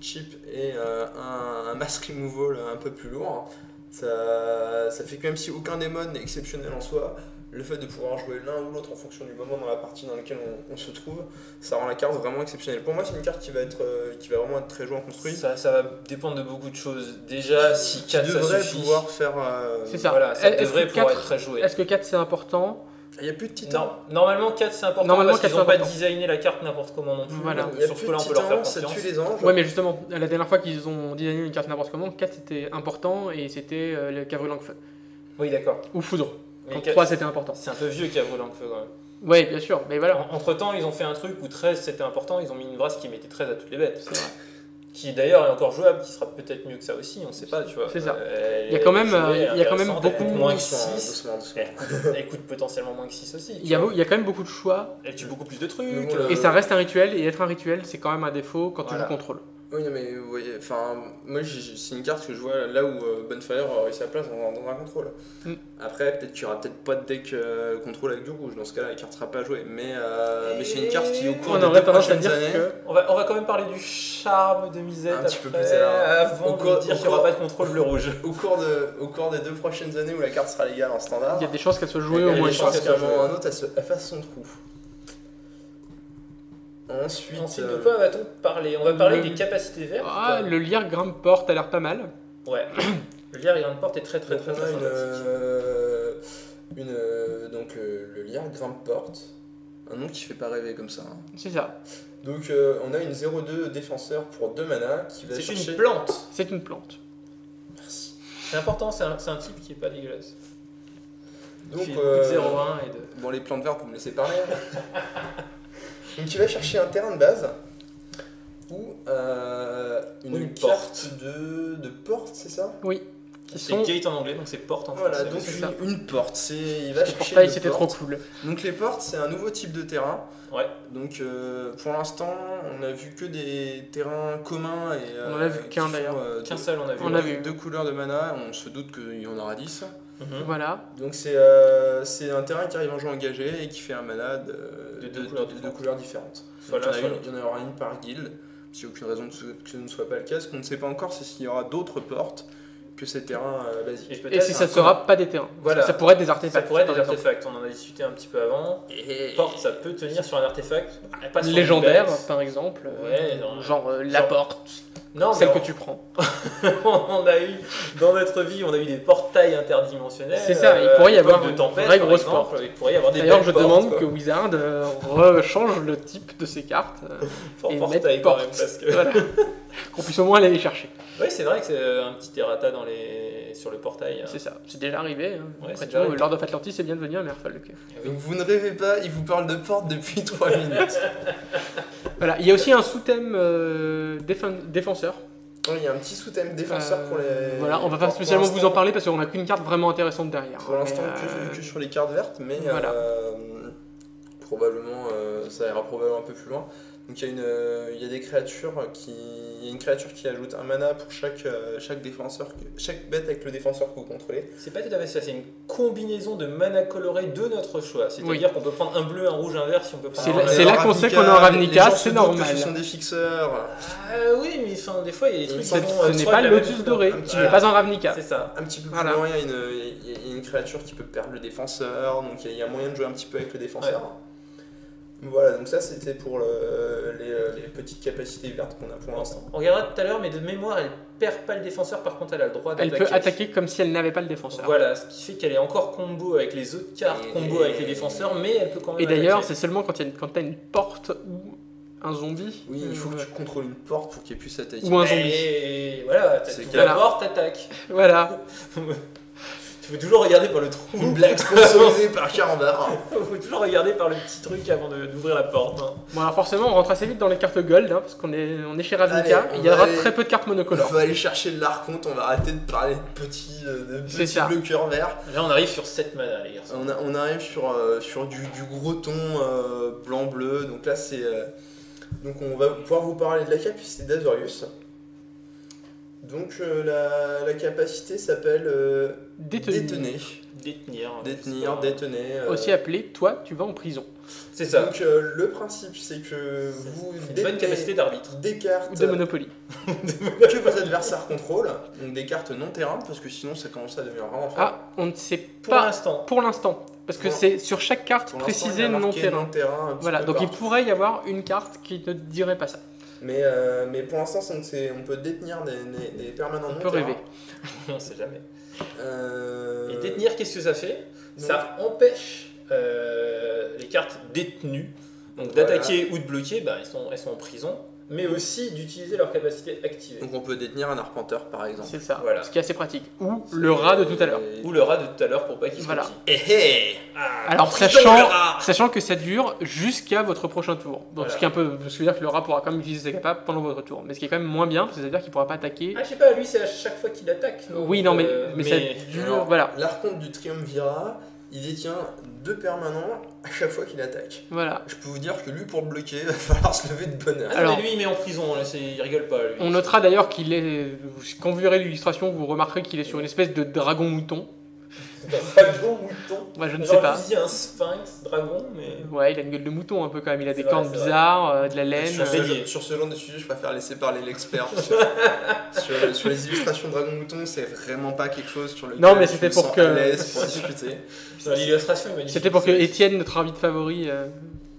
S1: cheap et un mass removal un peu plus lourd, ça fait que même si aucun démon n'est exceptionnel en soi, le fait de pouvoir jouer l'un ou l'autre en fonction du moment dans la partie dans laquelle on se trouve, ça rend la carte vraiment exceptionnelle. Pour moi, c'est une carte qui va vraiment être très jouée en construit.
S3: Ça va dépendre de beaucoup de choses. Déjà, si 4
S1: Qui
S3: ça
S1: devrait
S3: suffit.
S1: pouvoir faire.
S2: C'est ça.
S3: Voilà, ça
S2: Est-ce que
S3: devrait pouvoir
S2: 4
S3: être très joué.
S2: Est-ce que 4 c'est important?
S1: Il n'y a plus de titans.
S3: Non, normalement 4 c'est important
S2: Normalement,
S3: parce
S2: 4,
S3: qu'ils n'ont
S2: c'est
S3: pas
S2: important.
S3: designé la carte n'importe comment non plus.
S2: Voilà.
S1: Il n'y a
S3: Sur
S1: plus
S3: ce
S1: de
S3: là on peut leur faire
S1: titans, ça
S3: confiance.
S1: tue les anges.
S2: Ouais, mais justement, la dernière fois qu'ils ont designé une carte n'importe comment, 4 c'était important et c'était le Cavrulang Feu.
S3: Oui, d'accord.
S2: Ou Foudre.
S3: Mais
S2: Quand
S3: 4,
S2: 3 c'était important.
S3: c'est un peu vieux Cavrulang Feu quand même.
S2: Ouais, bien sûr, mais voilà.
S3: Entre temps, ils ont fait un truc où 13 c'était important, ils ont mis une brasse qui mettait 13 à toutes les bêtes.
S2: C'est vrai.
S3: Qui d'ailleurs est encore jouable, qui sera peut-être mieux que ça aussi, on sait pas, tu vois.
S2: C'est ça.
S3: Elle
S2: Il y a quand même,
S3: est
S2: il y a quand même
S3: intéressante,
S2: beaucoup-
S3: elle coûte moins que
S1: Doucement,
S3: 6.
S1: doucement.
S3: Elle coûte potentiellement moins que 6 aussi.
S2: Il y a quand même beaucoup de choix
S3: Elle tue beaucoup plus de trucs.
S1: Mais bon,
S2: et ça reste un rituel et être un rituel c'est quand même un défaut quand tu
S3: Voilà.
S2: joues contrôle.
S1: Oui, non, mais vous voyez, enfin, moi c'est une carte que je vois là où Bonfire aurait sa place dans un contrôle.
S2: Mm.
S1: Après, peut-être qu'il n'y aura peut-être pas de deck contrôle avec du rouge, dans ce cas-là, la carte sera pas jouée. Mais c'est une carte qui, au cours
S2: On
S1: des
S2: aurait
S1: 2
S2: tendance à
S1: prochaines
S2: dire
S1: années,
S2: que
S3: On va quand même parler du charme de Misette
S1: Un petit peu
S3: après,
S1: plus tard.
S3: avant
S1: Au
S3: de
S1: cours-
S3: dire
S1: au
S3: qu'il n'y aura
S1: cours-
S3: pas de contrôle bleu-rouge.
S1: au cours des 2 prochaines années où la carte sera légale en standard,
S2: il y a des chances qu'elle soit jouée
S1: il y
S2: au
S1: a
S2: moins
S1: des
S2: une
S1: chances
S2: fois.
S1: qu'à un moment ou à un autre, elle fasse son trou. Ensuite,
S3: Ensuite, de quoi va-t-on parler? On va parler
S2: le-
S3: des capacités vertes.
S2: Ah, le lire Grimport a l'air pas mal.
S3: Ouais. Le liard et grande porte est très
S1: Donc on a
S3: sympathique.
S1: donc le liard grimpe porte. Un nom qui fait pas rêver comme ça. Hein.
S2: C'est ça.
S1: Donc on a une 0-2 défenseur pour 2 mana qui va
S3: C'est
S1: chercher...
S3: une plante.
S2: C'est une plante.
S1: Merci.
S3: C'est important, c'est un type qui est pas dégueulasse.
S1: Donc,
S3: Il fait beaucoup de 0-1 et de...
S1: Bon, les plantes vertes, vous me laissez parler. Donc tu vas chercher un terrain de base ou une carte de porte, c'est ça?
S2: Oui.
S3: C'est gate en anglais, donc c'est porte en
S1: Voilà,
S3: français.
S1: donc
S2: c'est ça.
S1: une porte. Il va
S2: Le
S1: chercher
S2: portail,
S1: une
S2: c'était trop
S1: porte.
S2: cool.
S1: Donc les portes, c'est un nouveau type de terrain.
S3: Ouais.
S1: Donc pour l'instant, on a vu que des terrains communs et
S2: On en a vu
S1: qui
S2: qu'un,
S1: font,
S2: d'ailleurs.
S3: Qu'un seul, on a vu.
S2: On a vu.
S1: 2 couleurs de mana, on se doute qu'il y en aura 10.
S3: Mhm.
S2: Voilà.
S1: Donc c'est un terrain qui arrive en jeu engagé et qui fait un mana de deux couleurs différentes.
S3: Voilà,
S1: Donc, il y en aura une par guilde, s'il n'y a aucune raison que ce ne soit pas le cas. Ce qu'on ne sait pas encore, c'est s'il y aura d'autres portes que ces terrains basiques.
S2: Et si ça ne sera pas des terrains.
S3: Voilà.
S2: Ça pourrait être des
S3: Ça
S2: artefacts.
S3: pourrait être des
S2: par exemple.
S3: artefacts, on en a discuté un petit peu avant. Porte, ça peut tenir sur un artefact. Pas sur une
S2: Légendaire,
S3: bête.
S2: par exemple.
S3: Ouais,
S2: genre la
S3: genre-
S2: porte.
S3: Non,
S2: Celle
S3: mais
S2: que tu prends.
S3: on a eu, dans notre vie, on a eu des portails interdimensionnels.
S2: C'est ça, il pourrait y
S3: à l'époque
S2: avoir
S3: de
S2: une
S3: tempête,
S2: vraie
S3: par
S2: grosse
S3: exemple,
S2: porte.
S3: Il pourrait y avoir des
S2: D'ailleurs,
S3: belles
S2: je
S3: portes,
S2: demande
S3: quoi.
S2: que Wizard rechange le type de ses cartes.
S3: Fort
S2: et
S3: portail
S2: mettre
S3: quand
S2: porte.
S3: même, parce que...
S2: Voilà. Qu'on puisse au moins aller les chercher.
S3: Oui, c'est vrai que c'est un petit errata sur le portail.
S2: C'est ça, c'est déjà arrivé. Hein.
S3: Ouais,
S2: Après
S3: c'est
S2: tout,
S3: déjà arrivé.
S2: Lord of Atlantis est bien devenu un Merfolk.
S1: Donc vous ne rêvez pas, il vous parle de porte depuis 3 minutes.
S2: Voilà, il y a aussi un sous-thème défenseur.
S1: Il y a un petit sous-thème défenseur pour les...
S2: Voilà, on va pas
S1: pour
S2: spécialement vous en
S1: l'instant.
S2: parler parce qu'on a qu'une carte vraiment intéressante derrière.
S1: Pour l'instant,
S2: Mais,
S1: que sur les cartes vertes, mais
S2: voilà.
S1: probablement, ça ira probablement un peu plus loin. Donc il y a des créatures il y a une créature qui ajoute un mana pour chaque défenseur, chaque bête avec le défenseur que vous contrôlez.
S3: C'est pas tout à fait ça, c'est une combinaison de mana coloré de notre choix. C'est-à-dire qu'on peut prendre un bleu, un rouge, un vert si on peut prendre un
S2: C'est là qu'on sait qu'on est en Ravnica, c'est normal.
S1: Ce sont des fixeurs.
S3: Ah oui, mais enfin, des fois il y a des trucs
S2: Ce
S3: qui vont,
S2: n'est
S3: soit
S2: pas
S3: de la même
S2: Lotus
S3: couleur.
S2: doré,
S1: Un petit
S2: qui
S1: peu.
S2: n'est pas un Ravnica.
S3: C'est ça.
S1: Un petit peu plus
S2: Voilà.
S1: loin, il y a une créature qui peut perdre le défenseur, donc il y a moyen de jouer un petit peu avec le défenseur. Voilà, donc ça c'était pour les petites capacités vertes qu'on a pour l'instant.
S3: On regardera tout à l'heure, mais de mémoire, elle perd pas le défenseur, par contre elle a le droit
S2: Elle
S3: d'attaquer.
S2: peut attaquer comme si elle n'avait pas le défenseur.
S3: Voilà, ce qui fait qu'elle est encore combo avec les autres cartes, combo avec les défenseurs, mais elle peut quand même
S2: Et d'ailleurs,
S3: attaquer.
S2: c'est seulement quand tu as une porte ou un zombie.
S1: Oui, il faut que tu contrôles une porte pour qu'elle puisse attaquer.
S2: Ou un zombie.
S3: Et voilà,
S1: C'est
S3: tu la
S2: clair.
S3: porte, t'attaques.
S2: Voilà.
S3: Tu faut toujours regarder par le trou.
S1: Une blague sponsorisée par Carambar.
S3: Faut toujours regarder par le petit truc avant d'ouvrir la porte. Hein.
S2: Bon, alors forcément, on rentre assez vite dans les cartes gold, hein, parce qu'on est chez Ravnica.
S1: Allez, on
S2: Il y aura
S1: va aller-
S2: très peu de cartes
S1: Il
S2: monocolores.
S1: faut aller chercher de l'archonte, on va arrêter de parler de petits
S2: C'est
S1: petits
S2: ça.
S1: bloqueurs verts.
S3: Là, on arrive sur 7 mana, les garçons.
S1: On arrive sur du gros ton blanc-bleu, donc là c'est... donc on va pouvoir vous parler de la capacité d'Azorius. Donc la capacité s'appelle
S2: Détenir.
S3: Détenir.
S1: détenir.
S2: Aussi appelé Toi, tu vas en prison.
S3: C'est ça.
S1: Donc le principe c'est que vous
S3: C'est une bonne
S1: détenez
S3: capacité d'arbitre.
S1: des cartes
S2: Ou de Monopoly.
S1: que vos adversaires contrôlent, donc des cartes non terrain, parce que sinon ça commence à devenir vraiment fort.
S2: Ah, on ne sait
S3: Pour
S2: pas
S3: l'instant.
S2: pour l'instant. Parce que
S1: Pour-
S2: c'est sur chaque carte
S1: Pour l'instant,
S2: précisé
S1: il y a
S2: non
S1: marqué
S2: terrain.
S1: non-terrain un petit
S2: Voilà,
S1: peu
S2: donc il
S1: partout.
S2: pourrait y avoir une carte qui ne dirait pas ça.
S1: Mais pour l'instant, on peut détenir des permanents
S2: On
S1: non
S2: peut rêver.
S3: On sait jamais.
S1: Euh,
S3: Et détenir, qu'est-ce que ça fait?
S1: donc,
S3: Ça empêche les cartes détenues donc d'attaquer ou de bloquer, bah, elles sont en prison, mais aussi d'utiliser leur capacité activée.
S1: donc on peut détenir un arpenteur par exemple.
S2: C'est ça.
S3: Voilà.
S2: Ce qui est assez pratique. Ou le rat de tout à l'heure.
S3: Ou le rat de tout à l'heure pour pas qu'il se
S2: Voilà.
S3: copie. Eh
S2: Alors,
S3: prison, le rat.
S2: sachant que ça dure jusqu'à votre prochain tour. Donc,
S3: Voilà.
S2: ce qui est un peu. Ce qui veut dire que le rat pourra quand même utiliser ses capables pendant votre tour. Mais ce qui est quand même moins bien, parce que ça veut dire qu'il pourra pas attaquer.
S3: Ah, je sais pas, lui c'est à chaque fois qu'il attaque. non
S2: Oui, non, mais ça dure.
S1: Alors,
S2: Voilà.
S1: L'archonte du Triumvirat, il détient 2 permanents à chaque fois qu'il attaque.
S2: Voilà.
S1: Je peux vous dire que lui, pour le bloquer, il va falloir se lever de bonne heure.
S3: Ah, non,
S2: Alors-
S3: mais lui il met en prison, là, il rigole pas. Lui.
S2: On notera d'ailleurs qu'il est. Quand vous verrez l'illustration, vous remarquerez qu'il est sur une espèce de dragon mouton.
S3: Dragon, mouton.
S2: Moi, je ne sais
S3: J'aurais
S2: pas.
S3: pu dire un sphinx, dragon, mais.
S2: Ouais, il a une gueule de mouton un peu quand même. Il a des
S3: C'est vrai,
S2: cornes
S3: c'est vrai.
S2: bizarres, de la laine.
S1: Sur ce genre de sujet, je préfère laisser parler l'expert. sur les illustrations de Dragon Mouton, c'est vraiment pas quelque chose sur lequel
S2: Non, mais
S1: je
S2: c'était
S1: me
S2: pour
S1: sens
S2: que-
S1: à l'aise pour discuter.
S3: Putain, l'illustration est magnifique.
S2: C'était pour que Étienne, notre arbitre favori,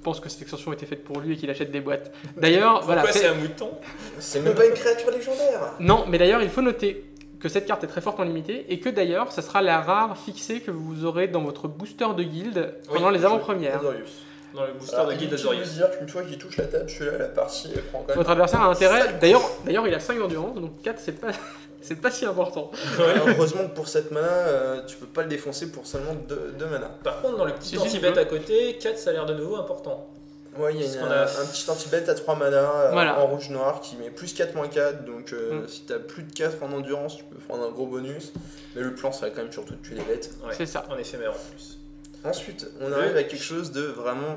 S2: pense que cette extension était faite pour lui et qu'il achète des boîtes. D'ailleurs,
S3: Pourquoi
S2: voilà.
S3: c'est un mouton?
S1: C'est même pas une créature légendaire.
S2: Non, mais d'ailleurs, il faut noter que cette carte est très forte en limité et que d'ailleurs, ça sera la rare fixée que vous aurez dans votre booster de guilde pendant les avant-premières.
S1: Azorius.
S3: Dans le booster
S1: Alors,
S3: de guild
S1: inutile de
S3: Azorius.
S1: se dire qu'une fois qu'il touche la table, celui-là, la partie elle prend quand même.
S2: Votre adversaire a intérêt.
S1: Sale
S2: D'ailleurs, il a 5 d'endurance, donc 4, c'est pas, c'est pas si important.
S1: Heureusement que pour cette mana, tu peux pas le défoncer pour seulement 2 mana.
S3: Par contre, dans le petit
S2: Si,
S3: anti-bet
S2: tu peux.
S3: à côté, 4 ça a l'air de nouveau important.
S1: Ouais, il y
S3: Parce
S1: a
S3: qu'on a-
S1: un petit anti-bet à 3 mana
S2: Voilà.
S1: en rouge-noir qui met plus 4/4. Donc si t'as plus de 4 en endurance, tu peux prendre un gros bonus. Mais le plan, ça va quand même surtout de tuer les bêtes.
S3: Ouais,
S2: C'est ça.
S3: En éphémère en plus.
S1: Ensuite, on arrive à quelque chose de vraiment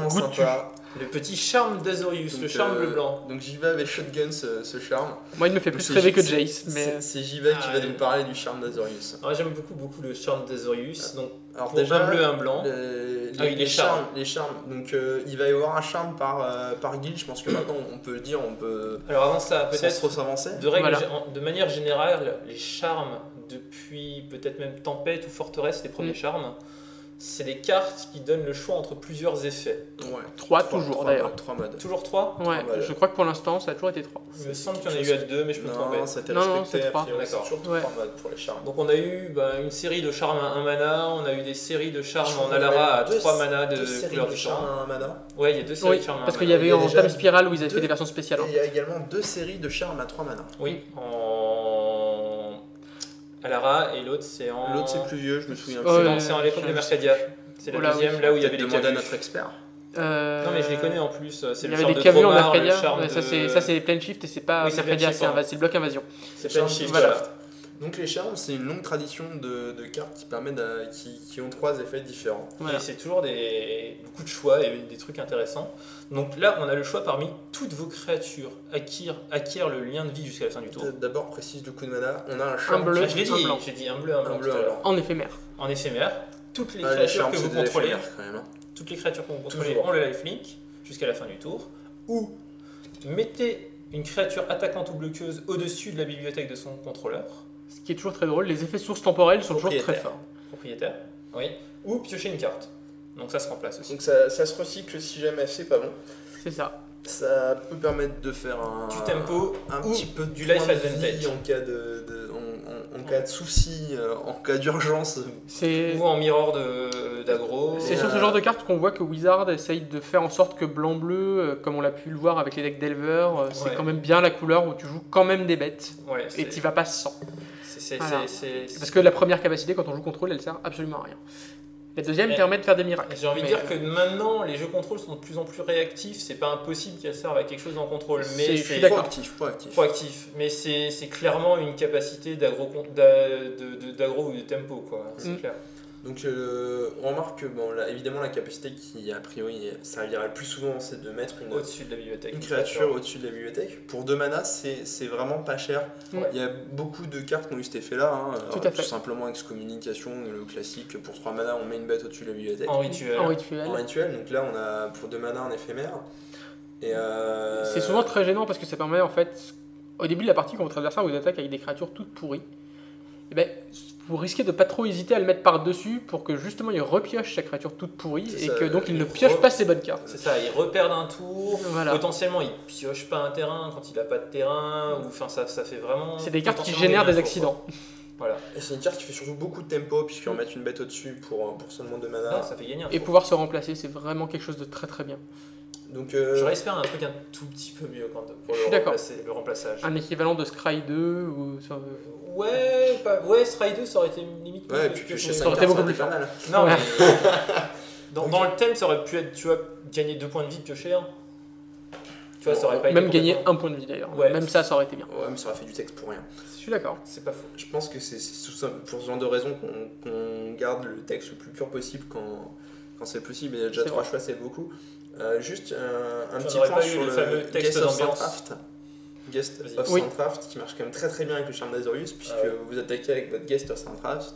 S2: Goûtu.
S1: sympa.
S3: Le petit charme d'Azorius, le
S1: Donc,
S3: charme bleu-blanc.
S1: Donc j'y vais avec Shotgun ce charme.
S2: Moi, il me fait
S1: Donc,
S2: plus
S1: c'est
S2: rêver que
S1: J-
S2: Jace, mais
S1: C'est Jiva qui
S3: Ah,
S1: va
S3: ouais.
S1: nous parler du charme d'Azorius.
S3: Alors, j'aime beaucoup le charme d'Azorius. Donc,
S1: Alors
S3: pour un bleu et un blanc.
S1: les charmes. Donc il va y avoir un charme par guild. Je pense que maintenant on peut le dire, on peut
S3: Alors, avant ça,
S1: sans
S3: peut-être.
S1: trop s'avancer.
S3: De,
S2: Voilà.
S3: de manière générale, les charmes, depuis peut-être même Tempête ou Forteresse, les premiers charmes, c'est des cartes qui donnent le choix entre plusieurs effets.
S1: Ouais.
S2: 3 toujours d'ailleurs.
S1: 3 modes.
S3: Toujours 3.
S2: Ouais,
S1: Voilà.
S2: je crois que pour l'instant, ça a toujours été 3.
S3: Il me semble qu'il y en a eu à 2, mais je peux me tromper.
S1: Non, ça a été
S2: Non, non,
S1: respecté.
S2: c'est
S1: a
S2: 3.
S1: priori, c'est
S3: D'accord.
S1: toujours
S2: Ouais.
S1: 3 modes pour les charmes.
S3: Donc on a eu une série de charmes à 1 mana, on a eu des séries de charmes
S1: Je crois
S3: en
S1: qu'on
S3: Alara à
S1: a deux-
S3: 3 mana de
S1: Deux séries
S3: couleurs
S1: de charmes
S3: différentes.
S1: à un mana.
S3: Ouais, il y a 2 séries
S2: Oui,
S3: de charmes à 1
S2: parce
S3: mana.
S2: qu'il y avait
S1: Il y a
S2: en
S1: déjà
S2: Time Spiral où ils avaient
S1: deux-
S2: fait des versions spéciales.
S1: Et il y a également 2 séries de charmes à 3 mana.
S3: Oui, en Alara et l'autre c'est en.
S1: L'autre c'est plus vieux, je me souviens
S2: Oh,
S1: plus.
S3: C'est en l'époque de Mercadia. C'est la
S2: Oula,
S3: deuxième,
S2: oui.
S3: là où il y avait les
S1: Demander à
S3: cavues.
S1: notre expert.
S3: Non mais je les connais en plus. C'est
S2: Il
S3: le
S2: y avait
S3: charme
S2: des
S3: de
S2: cavues en
S3: Tromar, le
S2: Arcadia.
S3: charme
S2: Ouais, ça,
S3: de-
S2: c'est Plane Shift et c'est pas
S3: Oui, c'est
S2: Mercadia,
S3: Plane Shift,
S2: c'est le bloc invasion.
S3: C'est
S1: Charme
S3: Plane Shift,
S1: voilà.
S3: voilà.
S1: Donc les charmes, c'est une longue tradition de cartes qui permettent qui ont 3 effets différents.
S2: Voilà.
S3: Et c'est toujours beaucoup de choix et des trucs intéressants. Donc là, on a le choix parmi toutes vos créatures acquièrent le lien de vie jusqu'à la fin du tour.
S1: D'abord, précise le coup de mana, on a un charme.
S2: bleu.
S3: Ah, je l'ai
S2: un
S3: dit,
S2: blanc.
S3: j'ai dit un bleu, un blanc.
S1: Un bleu,
S3: tout à
S1: un
S3: l'heure.
S1: blanc.
S2: En éphémère.
S3: En éphémère, toutes les
S1: Ah, les
S3: créatures
S1: charmes,
S3: que vous
S1: c'est des
S3: contrôlez,
S1: éphémères, quand même. hein.
S3: toutes les créatures que vous contrôlez
S1: Toujours.
S3: ont le lifelink jusqu'à la fin du tour. Ou mettez une créature attaquante ou bloqueuse au-dessus de la bibliothèque de son contrôleur,
S2: Ce qui est toujours très drôle, les effets sources temporelles sont toujours très
S1: Propriétaire.
S2: forts.
S3: propriétaire, oui. Ou piocher une carte. Donc ça se remplace aussi.
S1: Donc ça se recycle si jamais c'est pas bon.
S2: C'est ça.
S1: Ça peut permettre de faire
S3: Du tempo
S1: un
S3: ou
S1: petit peu de
S3: du life
S1: point de vie
S3: advantage.
S1: en cas en cas de souci, en cas d'urgence.
S2: C'est
S3: Ou en mirror d'aggro.
S2: c'est
S1: Et
S2: sur ce genre de cartes qu'on voit que Wizard essaye de faire en sorte que blanc-bleu, comme on l'a pu le voir avec les decks d'Elver, c'est
S3: Ouais.
S2: quand même bien la couleur où tu joues quand même des bêtes
S3: Ouais,
S2: et tu vas pas sans. Voilà. Parce que la première capacité, quand on joue contrôle, elle sert absolument à rien. La deuxième
S3: Et-
S2: permet de faire des miracles.
S3: J'ai envie de
S2: Mais,
S3: dire que maintenant, les jeux contrôle sont de plus en plus réactifs. C'est pas impossible qu'elles servent à quelque chose en contrôle, mais
S2: Je suis
S3: c'est
S2: d'accord.
S1: Proactif.
S3: proactif. Mais c'est clairement une capacité d'aggro ou de tempo, quoi. C'est
S2: Mm.
S3: clair.
S1: Donc on remarque que évidemment la capacité qui a priori servira le plus souvent, c'est de mettre
S3: Au-dessus de la bibliothèque.
S1: une créature au-dessus de la bibliothèque. Pour 2 mana, c'est vraiment pas cher.
S2: Ouais.
S1: Il y a beaucoup de cartes qui ont eu cet effet-là. Hein.
S2: Tout
S1: Alors,
S2: à fait.
S1: simplement excommunication, le classique. Pour 3 mana, on met une bête au-dessus de la bibliothèque.
S3: En rituel.
S2: En rituel.
S1: En rituel, donc là on a pour 2 mana en éphémère. Et
S2: C'est souvent très gênant parce que ça permet en fait, au début de la partie, quand votre adversaire vous attaque avec des créatures toutes pourries, et ben, vous risquez de pas trop hésiter à le mettre par-dessus pour que justement il repioche sa créature toute pourrie
S1: C'est
S2: et
S1: ça,
S2: que donc il ne
S3: il
S2: pioche pas ses bonnes cartes.
S3: C'est ça, il repère d'un tour.
S2: Voilà.
S3: Potentiellement, il pioche pas un terrain quand il a pas de terrain. Ou enfin, ça fait vraiment.
S2: C'est des cartes qui
S3: potentiellement
S2: génèrent des
S3: infos,
S2: accidents.
S3: quoi. Voilà.
S1: Et c'est une carte qui fait surtout beaucoup de tempo, puisqu'en mettre une bête au-dessus pour seulement 2 mana.
S3: Ah, ça fait gagner un
S2: Et
S3: tour.
S2: pouvoir se remplacer, c'est vraiment quelque chose de très très bien.
S1: Donc
S3: J'aurais espéré un truc un tout petit peu mieux pour
S2: Je suis d'accord.
S3: le remplaçage.
S2: Un équivalent de Scry 2 ou ça,
S3: Ouais, Stray 2 ça aurait été limite.
S1: ouais, et
S3: mieux
S1: puis
S3: que
S1: piocher
S3: je-
S1: 5
S2: Ça aurait
S1: cartes,
S2: été beaucoup
S1: c'est
S2: plus
S1: pas mal.
S3: Non,
S2: Ouais.
S3: mais dans le thème, ça aurait pu être, tu vois, gagner 2 points de vie, piocher un. Tu vois, ça aurait pas été
S2: même gagner
S3: complètement-
S2: un point de vie d'ailleurs.
S3: Ouais.
S2: Même ça aurait été bien.
S1: Ouais, mais ça aurait fait du texte pour rien.
S2: Je suis d'accord.
S3: C'est pas faux.
S1: Je pense que c'est pour ce genre de raison qu'on garde le texte le plus pur possible quand c'est possible. Il y a déjà
S2: C'est
S1: 3
S2: vrai.
S1: choix, c'est beaucoup. Juste un
S3: Tu
S1: petit
S3: n'aurais
S1: point
S3: pas eu
S1: sur
S3: le
S1: le
S3: fameux texte
S1: Guest of
S3: d'ambiance.
S1: Soundcraft. Guest
S3: Vas-y.
S1: of
S2: Oui.
S1: Soundcraft qui marche quand même très très bien avec le charme d'Azorius, puisque
S3: Ah ouais.
S1: vous attaquez avec votre Guest of Soundcraft.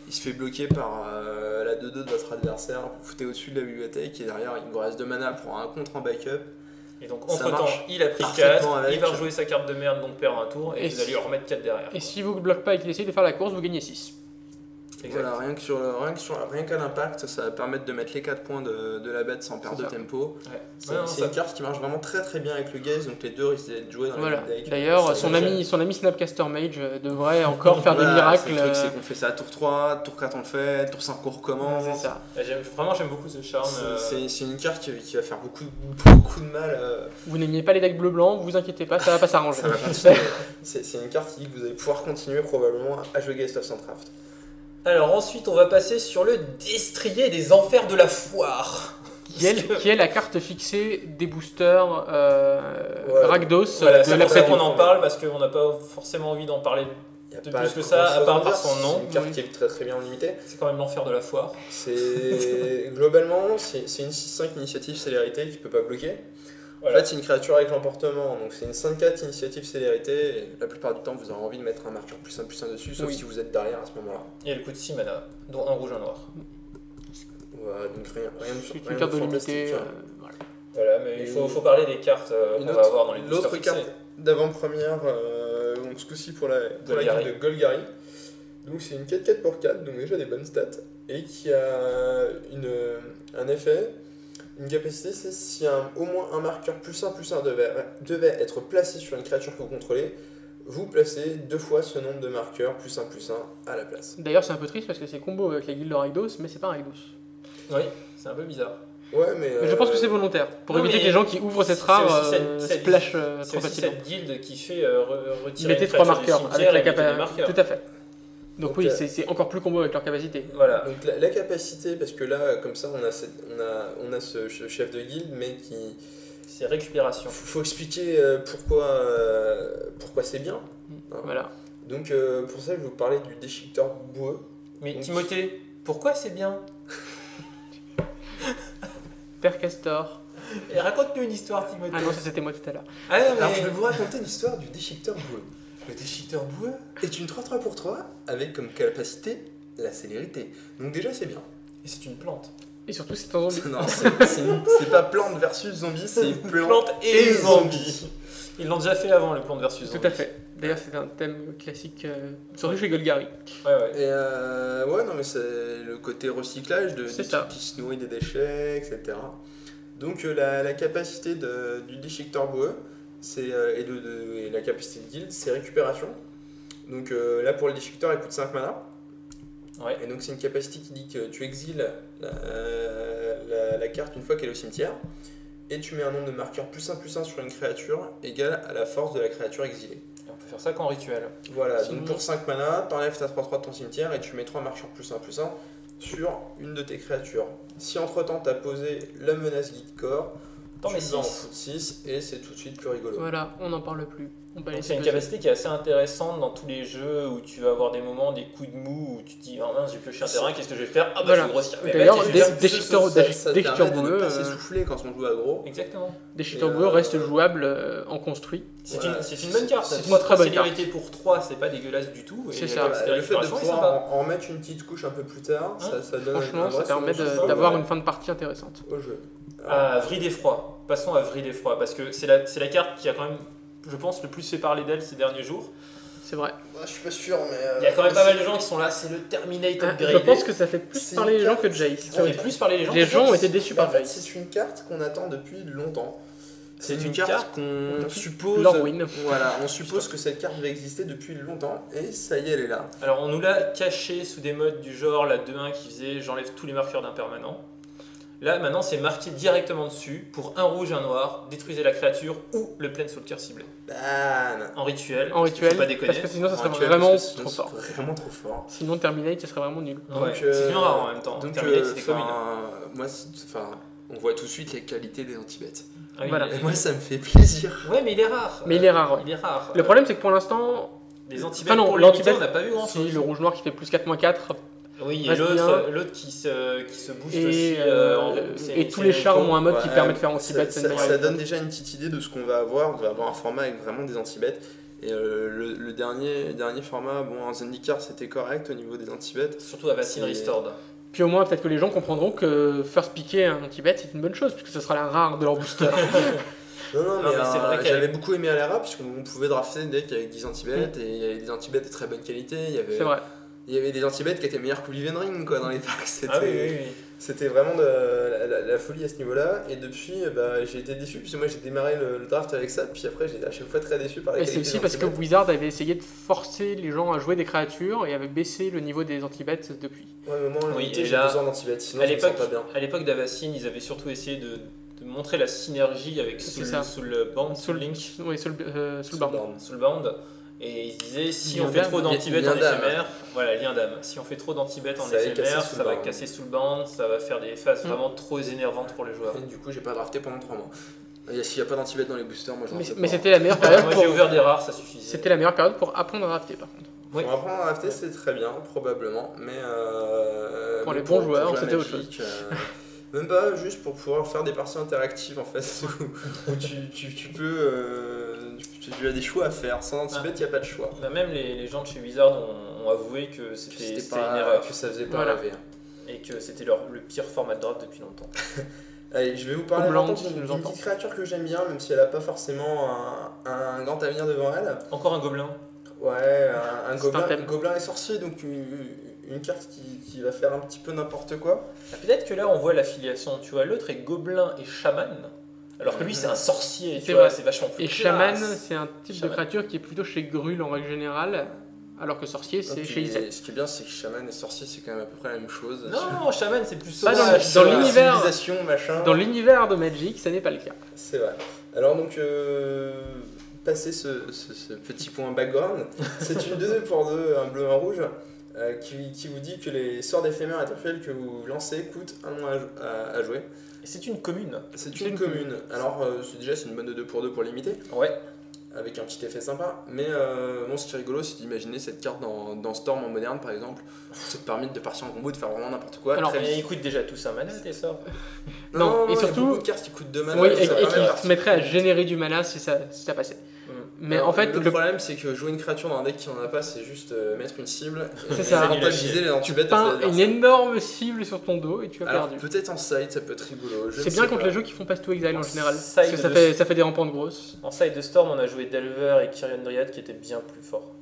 S1: Il se fait bloquer par la 2-2 de votre adversaire, vous foutez au-dessus de la bibliothèque et derrière il vous reste 2 mana pour un contre en backup.
S3: Et donc,
S1: Ça
S3: entre temps,
S1: marche
S3: il a pris 4,
S1: parfaitement avec.
S3: il va rejouer sa carte de merde, donc perd un tour, et
S2: Et
S3: vous allez lui remettre 4 derrière.
S2: Et si vous ne bloquez pas et qu'il essaye de faire la course, vous gagnez 6.
S3: Exact.
S1: Voilà, rien qu'à l'impact, ça va permettre de mettre les 4 points de la bête sans perdre de
S2: C'est ça.
S1: tempo.
S3: Ouais.
S1: C'est
S3: Ouais, non,
S1: c'est
S3: ça-
S1: une carte qui marche vraiment très très bien avec le gaze, donc les deux risquent d'être joués dans
S2: Voilà.
S1: les decks.
S2: D'ailleurs,
S1: Ça
S2: son
S1: va
S2: ami Snapcaster Mage devrait encore faire des
S1: Voilà,
S2: miracles.
S1: c'est le truc, c'est qu'on fait ça à tour 3, tour 4 on le fait, tour 5 on recommence.
S2: C'est ça.
S3: Vraiment, j'aime beaucoup ce charme.
S1: C'est une carte qui va faire beaucoup de mal.
S2: Vous n'aimiez pas les decks bleu-blanc, vous inquiétez pas, ça va pas s'arranger.
S1: Ça va continuer. C'est une carte qui dit que vous allez pouvoir continuer probablement à jouer Geist of Sundraft.
S3: Alors ensuite, on va passer sur le destrier des enfers de la foire.
S2: Qui est la carte fixée des boosters
S1: Voilà.
S2: Rakdos
S3: Voilà,
S2: de
S3: c'est
S2: la
S3: pour ça
S2: preview.
S3: qu'on en parle parce qu'on n'a pas forcément envie d'en parler.
S1: Y a
S3: De
S1: pas
S3: plus que ça, à
S1: grand-chose
S3: part
S1: à
S3: par
S1: dire,
S3: son nom.
S1: C'est une carte
S2: Oui.
S1: qui est très très bien limitée.
S3: C'est quand même l'enfer de la foire.
S1: C'est globalement c'est une 6-5 initiative célérité qui peut pas bloquer.
S3: Voilà.
S1: En fait, c'est une créature avec l'emportement, donc c'est une 5-4 initiative célérité. Et la plupart du temps, vous aurez envie de mettre un marqueur +1/+1 dessus, sauf
S2: Oui.
S1: si vous êtes derrière à ce moment-là.
S3: Et elle coûte 6 mana, dont un rouge, un noir.
S1: Voilà, donc rien de
S2: C'est une
S1: rien
S2: carte de
S1: fantastique,
S2: limité.
S1: hein.
S2: Voilà.
S3: Voilà, mais il
S1: Et
S3: faut parler des cartes
S1: Une
S3: qu'on
S1: autre-
S3: va avoir dans les boosters
S1: L'autre
S3: fixés.
S1: carte d'avant-première, donc ce coup-ci pour la
S3: Golgari.
S1: guilde de Golgari. Donc c'est une 4-4 pour 4, donc déjà des bonnes stats, et qui a un effet, une capacité, c'est si au moins un marqueur +1/+1 devait être placé sur une créature que vous contrôlez, vous placez 2 fois ce nombre de marqueurs +1/+1 à la place.
S2: D'ailleurs, c'est un peu triste parce que c'est combo avec la guilde de Rakdos, mais c'est pas un Rakdos.
S3: Oui, c'est un peu bizarre.
S1: Ouais, mais.
S2: Mais je pense que c'est volontaire, pour
S3: non,
S2: éviter
S3: mais
S2: que les gens qui ouvrent cette
S3: c'est
S2: rare
S3: aussi cette
S2: splash
S3: C'est
S2: trop
S3: aussi
S2: facilement.
S3: cette guilde qui fait retirer
S2: Mettez
S3: une
S2: 3
S3: créature du
S2: marqueurs avec
S3: cimetière
S2: la
S3: et mettez des
S2: capacité.
S3: marqueurs.
S2: Tout à fait. Donc
S1: Donc,
S2: oui, c'est encore plus combo avec leur capacité.
S3: Voilà.
S1: Donc la capacité, parce que là, comme ça, on a ce chef de guilde, mais qui.
S3: C'est récupération.
S1: Faut expliquer pourquoi c'est bien. Hein.
S2: Voilà.
S1: Donc pour ça, je vais vous parler du déchiqueteur boueux.
S3: Mais
S1: Donc-
S3: Timothée, pourquoi c'est bien?
S2: Père Castor.
S3: Et raconte-nous une histoire, Timothée.
S2: Ah non, ça c'était moi tout à l'heure.
S3: Ah non,
S1: Alors
S3: mais-
S1: je vais vous raconter l'histoire du déchiqueteur boueux.
S3: Le déchiqueteur boueux.
S1: Est une 3-3 pour 3 avec comme capacité la célérité. Donc déjà c'est bien.
S3: Et c'est une plante.
S2: Et surtout, c'est un zombie.
S1: Non, c'est pas plante versus zombie, c'est plante
S3: et
S1: zombie.
S3: zombie. Ils l'ont déjà fait avant, le plante versus zombie.
S2: Tout à fait. D'ailleurs, c'est un thème classique, surtout chez Golgari.
S3: Ouais, ouais.
S1: Et ouais, non, mais c'est le côté recyclage des
S2: C'est ça.
S1: trucs qui se nourrissent des déchets, etc. Donc la capacité du déchiqueteur boueux et la capacité de guild, c'est récupération. Donc là, pour le déchiqueteur, il coûte 5 mana.
S3: Ouais.
S1: Et donc c'est une capacité qui dit que tu exiles la carte une fois qu'elle est au cimetière. Et tu mets un nombre de marqueurs +1/+1 sur une créature égal à la force de la créature exilée.
S3: Et on peut faire ça qu'en rituel.
S1: Voilà,
S2: Sinon-
S1: donc pour 5 mana, t'enlèves ta 3-3 de ton cimetière et tu mets 3 marqueurs +1/+1 sur une de tes créatures. Si entre temps t'as posé la menace guide corps,
S3: T'en
S1: tu
S3: mets
S1: vas en
S3: 6.
S1: foutre 6 et c'est tout de suite plus rigolo.
S2: Voilà, on n'en parle plus. On va
S3: Donc
S2: laisser
S3: c'est une
S2: peser.
S3: capacité qui est assez intéressante dans tous les jeux où tu vas avoir des moments, des coups de mou, où tu te dis, oh mince, j'ai pioché un terrain, qu'est-ce que je vais faire? Ah bah
S2: Voilà.
S3: je vais grossir. Mais
S2: D'ailleurs,
S3: bah, je vais
S2: des-
S3: faire-
S2: déchiqueteur
S1: Ça
S2: déchiqueteur
S1: permet de ne
S2: boueux,
S1: pas s'essouffler quand on joue aggro.
S3: Exactement.
S2: Déchiqueteur
S1: Et,
S2: boueux reste jouable en construit.
S3: C'est
S1: Voilà.
S3: une bonne carte.
S2: C'est une
S3: 3
S2: très bonne
S3: célérité pour 3, c'est pas dégueulasse du tout. Et
S2: C'est
S3: la
S2: ça.
S3: capacité de
S1: Le fait de
S3: récupération est
S1: pouvoir
S3: sympa.
S1: en mettre une petite couche un peu plus tard, ça donne
S2: Franchement,
S1: un
S2: ça
S1: vrai
S2: permet
S1: solution
S2: d'avoir
S3: ouais.
S2: une fin de partie intéressante.
S1: au jeu.
S3: À Vrille d'effroi. Passons à Vrille d'effroi, parce que c'est la carte qui a quand même, je pense, le plus fait parler d'elle ces derniers jours.
S2: C'est vrai.
S1: Bah, je suis pas sûr, mais.
S3: Il y a quand même pas mal de gens qui sont là, c'est le Terminate
S2: Ah,
S3: upgradé.
S2: je pense que ça fait plus
S1: C'est
S2: parler les
S1: une
S2: gens
S1: carte-
S2: que Jace.
S3: ça fait plus parler les gens.
S2: Les gens ont été déçus
S1: Bah,
S2: par
S1: en fait,
S2: Jace.
S1: c'est une carte qu'on attend depuis longtemps. C'est
S3: C'est
S1: une
S3: une
S1: carte
S3: carte
S1: qu'on
S2: depuis
S1: suppose.
S2: Lorwyn.
S1: Voilà, on suppose que cette carte va exister depuis longtemps et ça y est, elle est là.
S3: Alors on nous l'a caché sous des modes du genre la 2-1 qui faisait j'enlève tous les marqueurs d'impermanent. Là maintenant c'est marqué directement dessus pour un rouge, un noir, détruisez la créature ou le Planeswalker ciblé.
S1: Bam.
S3: En rituel.
S2: En
S3: parce qu'il faut
S2: rituel,
S3: pas déconner.
S2: parce que sinon ça serait
S1: En actuel,
S2: vraiment
S1: parce que sinon,
S2: trop fort.
S1: c'est Vraiment trop fort.
S2: Sinon Terminate, ça serait vraiment nul.
S3: Ouais,
S1: Donc,
S3: c'est bien rare en même temps.
S1: Donc,
S3: Terminate c'était comme une.
S1: moi, on voit tout de suite les qualités des anti-bêtes.
S3: Ah oui,
S2: Voilà.
S3: il est-
S1: Et moi, ça me fait plaisir.
S3: Ouais mais il est rare.
S2: Mais il est rare, ouais.
S3: Il est rare.
S2: Le problème, c'est que pour l'instant,
S3: Les anti
S2: Enfin non,
S3: pour limiter,
S2: l'anti-bête,
S3: on n'a pas vu grand chose.
S2: si le rouge-noir qui fait plus 4/4,
S3: Oui, et
S2: reste
S3: l'autre qui se booste aussi.
S2: et tous les charmes ont un mode qui
S1: Ouais,
S2: permet de faire anti-bet.
S1: Ça donne déjà une petite idée de ce qu'on va avoir. On va avoir un format avec vraiment des anti-bêtes. Et le dernier format, bon, en Zendikar, c'était correct au niveau des anti-bêtes.
S3: Surtout à Vaccine
S1: C'est-
S3: Restored.
S2: Puis au moins, peut-être que les gens comprendront que first picker un anti-bet, c'est une bonne chose, puisque ce sera la rare de leur booster.
S1: Non, mais,
S3: c'est vrai qu'elle-
S1: j'avais beaucoup aimé Alara, puisqu'on pouvait drafter des decks avec 10 anti-bêtes, et il y avait des anti-bêtes de très bonne qualité. Il y avait,
S2: C'est vrai.
S1: il y avait des anti-bêtes qui étaient meilleurs que Oliven Ring quoi, dans les packs.
S3: Ah oui.
S1: C'était vraiment la folie à ce niveau-là. Et depuis, j'ai été déçu, puisque moi j'ai démarré le draft avec ça, puis après j'étais à chaque fois très déçu par les
S2: Et c'est
S1: qualités
S2: aussi parce que
S1: d'anti-bêtes.
S2: Wizard avait essayé de forcer les gens à jouer des créatures et avait baissé le niveau des anti-bêtes depuis.
S1: Ouais, mais moi en
S3: Oui,
S1: réalité
S3: et
S1: j'ai
S3: là,
S1: besoin d'anti-bêtes, sinon
S3: À
S1: je me sens
S3: l'époque,
S1: pas bien.
S3: à l'époque d'Avacyn, ils avaient surtout essayé de montrer la synergie avec
S2: C'est ça.
S3: Soulbound,
S2: Soul
S3: Link,
S2: Oui, Soulbound.
S3: Soulbound. Et ils disaient si
S2: Lien
S3: on fait
S2: d'âme.
S3: trop d'anti-bêtes en
S1: Lien d'âme.
S3: éphémère, voilà, lien d'âme. Si on fait trop d'anti-bêtes en
S1: Ça va
S3: éphémère,
S1: casser
S3: ça va
S1: Soulbound.
S3: casser Soulbound, ça va faire des phases vraiment trop énervantes pour les joueurs.
S1: Et du coup, j'ai pas drafté pendant 3 mois. Et s'il y a pas d'anti-bêtes dans les boosters, moi je
S2: Mais,
S1: drafte
S2: mais
S1: pas.
S2: c'était la meilleure
S3: Moi
S2: période
S3: j'ai ouvert des rares, ça suffisait.
S2: C'était la meilleure période pour apprendre à drafter par contre.
S3: Oui.
S1: Pour apprendre à drafter, c'est très bien, probablement, mais
S2: Pour
S1: mais
S2: les bons joueurs,
S1: jouer à
S2: c'était autre
S1: Magic, même pas juste pour pouvoir faire des parties interactives en fait, où tu peux. Tu as des choix à faire. Sans anti-bêtes, il n'y a pas de choix.
S3: Bah, même les gens de chez Wizard ont avoué que c'était une erreur
S1: Que ça faisait pas
S2: Voilà.
S1: rêver.
S3: et que c'était le pire format de draft depuis longtemps.
S1: Allez, je vais vous parler
S2: Oblong,
S1: maintenant
S2: tu nous
S1: d'une
S2: entends.
S1: petite créature que j'aime bien, même si elle n'a pas forcément un grand avenir devant elle.
S3: Encore un gobelin.
S1: Ouais, un
S2: C'est un
S1: gobelin,
S2: thème.
S1: gobelin et sorcier, donc une carte qui va faire un petit peu n'importe quoi.
S3: Ah, peut-être que là on voit l'affiliation, tu vois, l'autre est gobelin et chaman, alors que lui c'est un sorcier, tu
S2: C'est
S3: vois,
S2: vrai.
S3: c'est vachement plus
S2: Et
S3: classe.
S2: Shaman, c'est un type
S3: Shaman.
S2: de créature qui est plutôt chez Grul en règle générale, alors que Sorcier, c'est
S1: Donc,
S2: chez Izet.
S1: Ce qui est bien, c'est que chaman et sorcier, c'est quand même à peu près la même chose.
S3: Non, shaman c'est plus
S2: Pas
S3: sauvage.
S2: dans
S1: la
S2: l'univers.
S1: civilisation, machin.
S2: Dans l'univers de Magic, ça n'est pas le cas.
S1: C'est vrai. Alors donc, passer ce petit point background, c'est une 2-2 pour 2, un bleu, un rouge, qui vous dit que les sorts d'éphémères interférents que vous lancez coûtent 1 moins à jouer.
S3: Et c'est une commune.
S1: C'est
S2: C'est
S1: une
S2: une
S1: commune. Alors déjà c'est une bonne 2 pour 2 pour limiter,
S3: Ouais.
S1: avec un petit effet sympa. Mais bon, ce qui est rigolo, c'est d'imaginer cette carte dans Storm en moderne par exemple. Ça te permet de partir en combo, de faire vraiment n'importe quoi.
S2: Alors,
S1: très
S3: Mais
S1: vite.
S3: ils coûtent déjà tous un mana tes sorts.
S2: Non, et
S1: il y a
S2: surtout-
S1: beaucoup de cartes qui coûtent 2 mana.
S2: Oui,
S1: ça
S2: et
S1: permet de
S2: qui
S1: partir.
S2: se mettrait à générer du mana si ça passait. Mais
S1: Alors,
S2: en fait,
S1: le problème c'est que jouer une créature dans un deck qui en a pas, c'est juste mettre une cible
S2: C'est
S1: et
S2: ça.
S1: rentabiliser les anti-bêtes.
S2: peins une énorme cible sur ton dos et tu as
S1: Alors
S2: perdu.
S1: peut-être en side ça peut être rigolo. je
S2: C'est
S1: ne
S2: bien
S1: sais
S2: contre
S1: pas.
S2: les jeux qui font Pass to Exile en général.
S3: Side
S2: Parce que ça
S3: de-
S2: fait des rampantes grosses.
S3: En side de Storm, on a joué Delver et Kyrian Dryad qui étaient bien plus forts.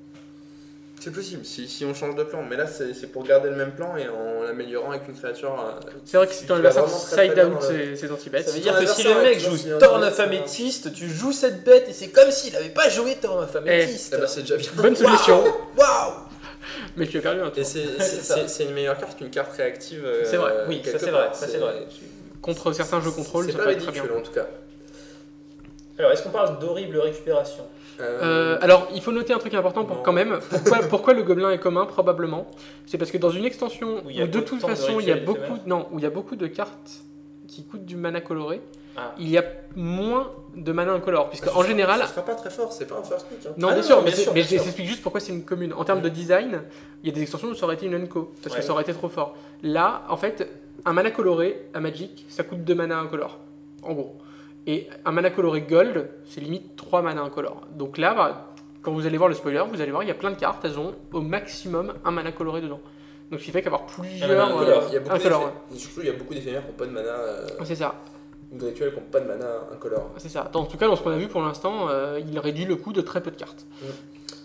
S1: C'est possible si on change de plan, mais là c'est pour garder le même plan et en l'améliorant avec une créature.
S2: C'est vrai que si
S1: Tu
S2: ton
S1: vas
S2: adversaire
S1: vraiment très, très
S2: side
S1: bien
S2: out
S1: dans
S2: ses anti-bêtes,
S3: Ça veut
S1: Si
S3: dire
S1: ton
S3: que si
S1: adversaire
S3: le mec
S1: est
S3: joue
S1: bien,
S3: Torn
S1: bien,
S3: of
S1: bien.
S3: Amethyst, tu joues cette bête et c'est comme s'il avait pas joué Torn of Amethyst.
S1: Eh ben, c'est déjà bien.
S2: bonne solution.
S3: Waouh.
S2: Mais tu as perdu un
S1: Et
S2: tour.
S1: c'est une meilleure carte qu'une carte réactive.
S2: C'est vrai.
S3: Oui, ça,
S1: quelque
S3: c'est vrai,
S1: part.
S3: ça, c'est vrai.
S2: Contre certains jeux contrôle,
S1: C'est
S2: ça
S1: pas
S2: peut être très bien.
S1: ridicule en tout cas.
S3: Alors, est-ce qu'on parle d'horrible récupération?
S2: Alors, il faut noter un truc important
S1: Non.
S2: quand même. Pourquoi le gobelin est commun? Probablement. C'est parce que dans une extension
S3: Où il y a
S2: où de toute
S3: autant de
S2: façon il y a
S3: rituels éphémères.
S2: où il y a beaucoup de cartes qui coûtent du mana coloré,
S3: Ah.
S2: il y a moins de mana incolore. Puisque en général,
S1: Ça sera pas très fort, c'est pas un first pick. Hein.
S2: non,
S3: Ah
S2: bien
S3: non,
S2: sûr,
S3: non,
S2: mais,
S3: bien sûr,
S2: mais
S3: bien
S2: je
S3: sûr.
S2: t'explique juste pourquoi c'est une commune. En termes de design, il y a des extensions où ça aurait été une unco, parce que
S3: Ouais.
S2: ça aurait été trop fort. Là, en fait, un mana coloré à Magic, ça coûte 2 mana incolore, en gros. Et un mana coloré gold, c'est limite 3 mana incolore. Donc là, quand vous allez voir le spoiler, vous allez voir, il y a plein de cartes, elles ont au maximum un mana coloré dedans. Donc ce qui fait qu'avoir plusieurs
S3: mana incolore.
S1: Il y a beaucoup
S2: incolores,
S1: d'effets. Et surtout, il y a beaucoup d'éphémères qui n'ont pas de mana.
S2: c'est ça.
S1: Ou de rituels qui n'ont pas de mana incolore.
S2: C'est ça. En tout cas, dans ce qu'on a vu pour l'instant, il réduit le coût de très peu de cartes.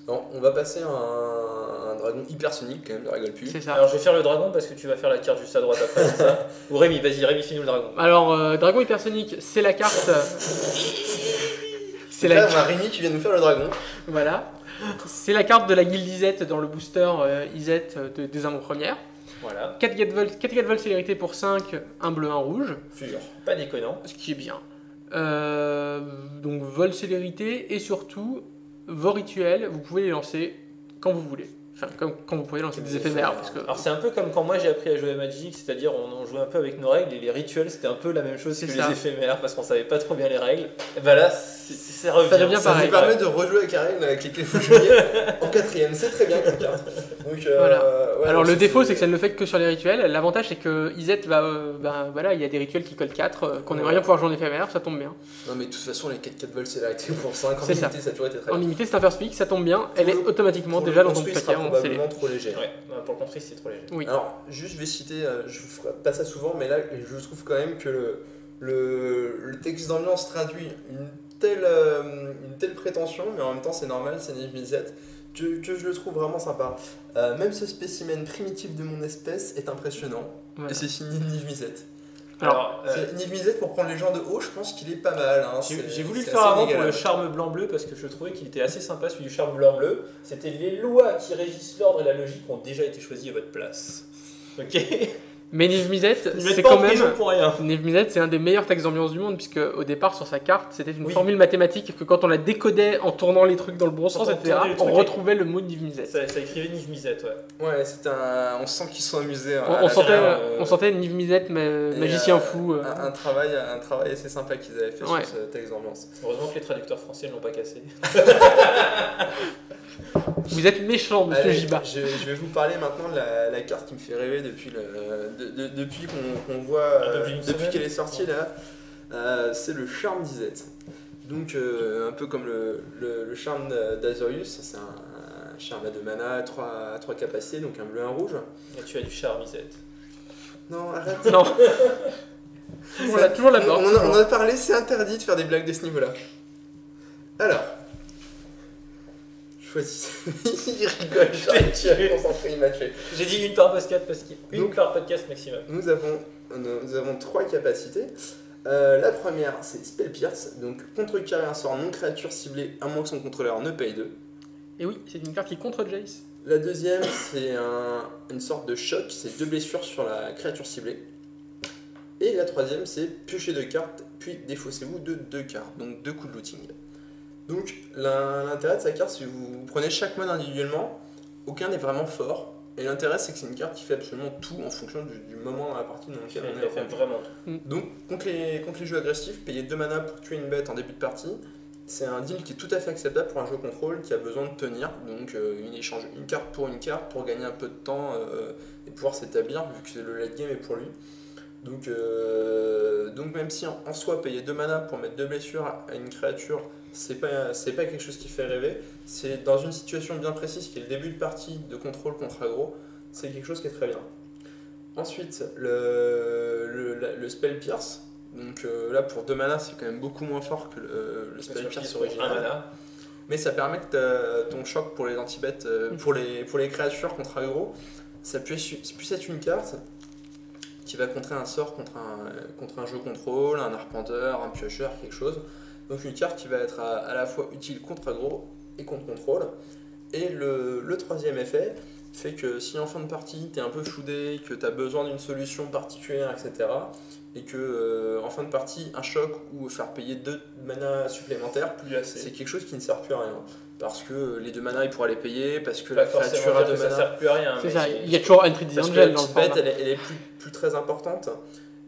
S1: Non, on va passer à un dragon hypersonique quand même, ne rigole plus.
S2: C'est ça.
S3: Alors, je vais faire le dragon parce que tu vas faire la carte juste à droite après, c'est ça? Ou Rémi, vas-y, Rémi, finis le dragon.
S2: Alors, Dragon Hypersonic, c'est la carte. C'est
S1: Là,
S2: la
S1: on a Rémi qui vient nous faire le dragon.
S2: Voilà. C'est la carte de la guilde Izet dans le booster Izet des armes premières.
S3: Voilà,
S2: 4 get vol célérité pour 5, un bleu, un rouge,
S3: fur. Pas déconnant.
S2: ce qui est bien. Donc vol célérité et surtout vos rituels, vous pouvez les lancer quand vous voulez. Enfin, quand vous pouvez lancer des éphémères. Parce que...
S3: Alors, c'est un peu comme quand moi j'ai appris à jouer à Magic, c'est-à-dire on jouait un peu avec nos règles et les rituels c'était un peu la même chose
S2: C'est
S3: que
S2: ça.
S3: les éphémères parce qu'on savait pas trop bien les règles. Et bah là, ça revient.
S2: Ça devient
S1: Ça
S2: pareil.
S1: nous permet de rejouer avec Karen avec lesquels vous jouiez en quatrième, c'est très bien comme carte. Donc,
S2: Voilà.
S1: ouais,
S2: Alors
S1: non,
S2: le défaut c'est que ça ne le fait que sur les rituels. L'avantage c'est que Izet voilà, il y a des rituels qui collent 4, qu'on aimerait bien pouvoir jouer en éphémère, ça tombe bien.
S1: Non mais de toute façon les 4 volts c'est l'arrêté pour 5 en
S2: C'est ça.
S1: unité, ça a toujours été très
S2: En
S1: bien.
S2: limité c'est un first pick, ça tombe bien, elle est automatiquement
S1: Pour
S2: déjà
S1: le
S2: dans ton
S1: construit, ce sera
S2: paquet en scellé.
S1: probablement trop léger.
S3: Ouais, pour le contre c'est trop léger.
S2: Oui.
S1: Alors, juste je vais citer, je vous ferai pas ça souvent, mais là je trouve quand même que le texte d'ambiance traduit une telle prétention, mais en même temps c'est normal, c'est Niv Mizzet, que je le trouve vraiment sympa. Même ce spécimen primitif de mon espèce est impressionnant.
S2: Voilà.
S1: Et c'est signé Niv Mizzet.
S3: Alors,
S1: Niv Mizzet, pour prendre les gens de haut, je pense qu'il est pas mal. Hein.
S3: j'ai voulu le
S1: c'est
S3: faire
S1: assez
S3: avant pour le
S1: inégalable.
S3: charme blanc-bleu parce que je trouvais qu'il était assez sympa celui du charme blanc-bleu. C'était les lois qui régissent l'ordre et la logique ont déjà été choisies à votre place. Ok.
S2: Mais Niv Mizzet,
S3: Ils
S2: c'est
S3: mettent pas
S2: quand
S3: en
S2: même.
S3: prison pour rien.
S2: Niv Mizzet, c'est un des meilleurs textes d'ambiance du monde, puisque au départ, sur sa carte, c'était une
S3: Oui.
S2: formule mathématique que quand on la décodait en tournant les trucs dans le bon sens,
S3: on
S2: etc.,
S3: tournait les
S2: on
S3: trucs
S2: retrouvait le mot Niv Mizzet.
S3: Ça écrivait Niv Mizzet, ouais.
S1: Ouais, c'est on sent qu'ils sont amusés.
S2: On,
S1: à
S2: on
S1: la
S2: sentait,
S1: fin,
S2: on sentait Niv Mizzet,
S1: et,
S2: magicien fou.
S1: un travail assez sympa qu'ils avaient fait
S2: Ouais.
S1: sur ce texte d'ambiance.
S3: Heureusement que les traducteurs français ne l'ont pas cassé.
S2: Vous êtes méchant, monsieur
S1: Allez,
S2: Jiba.
S1: je vais vous parler maintenant de la carte qui me fait rêver depuis, depuis qu'on voit,
S3: Depuis une
S1: depuis
S3: semaine.
S1: qu'elle est sortie là. C'est le charme d'Izet. Donc un peu comme le charme d'Azorius, c'est un charme à 2 mana, 3 capacités, donc un bleu, un rouge.
S3: Et tu as du charme, Mizzet.
S1: Non, arrête.
S2: Non. Toujours la
S1: on,
S2: porte.
S1: on en a parlé, c'est interdit de faire des blagues de ce niveau-là. Alors, choisis. Il rigole, tu as concentré, il m'a tué.
S3: J'ai dit une par podcast parce qu'une
S1: Donc-
S3: par podcast maximum.
S1: Nous avons 3 capacités. La première, c'est Spell Pierce, donc contrecarrer un sort non créature ciblé à moins que son contrôleur ne paye 2.
S2: Et oui, c'est une carte qui contre Jace.
S1: La deuxième, c'est une sorte de choc, c'est 2 blessures sur la créature ciblée. Et la troisième, c'est piocher 2 cartes, puis défaussez-vous de 2 cartes, donc 2 coups de looting. Donc l'intérêt de sa carte, c'est que vous prenez chaque mode individuellement, aucun n'est vraiment fort. Et l'intérêt, c'est que c'est une carte qui fait absolument tout en fonction du moment dans la partie dans lequel on est.
S3: Elle fait vraiment tout.
S1: Donc, contre les jeux agressifs, payer 2 mana pour tuer une bête en début de partie, c'est un deal qui est tout à fait acceptable pour un jeu contrôle qui a besoin de tenir. Donc, il échange une carte pour gagner un peu de temps et pouvoir s'établir, vu que le late game est pour lui. Donc même si en soi, payer 2 mana pour mettre 2 blessures à une créature, c'est pas quelque chose qui fait rêver. C'est dans une situation bien précise qui est le début de partie de contrôle contre aggro, c'est quelque chose qui est très bien. Ensuite, le Spell Pierce. Donc là, pour 2 mana, c'est quand même beaucoup moins fort que le Spell Pierce
S3: Un
S1: original.
S3: mana.
S1: Mais ça permet que ton choc pour les anti-bêtes, pour les créatures contre aggro, ça puisse être une carte qui va contrer un sort contre un jeu contrôle, un arpenteur, un piocheur, quelque chose. Donc une carte qui va être à la fois utile contre aggro et contre contrôle. Et le troisième effet fait que si en fin de partie tu es un peu floudé, que tu as besoin d'une solution particulière, etc., et que en fin de partie, un choc ou faire payer 2 mana supplémentaires, c'est quelque chose qui ne sert plus à rien. Parce que les 2 mana, il pourra les payer, parce que la créature a 2
S3: ça
S1: mana.
S3: sert plus à rien.
S2: C'est
S3: mais
S2: ça, il y a toujours Entry the
S1: Parce que la
S2: Angel dans le
S1: petite bête,
S2: format.
S1: elle est plus très importante.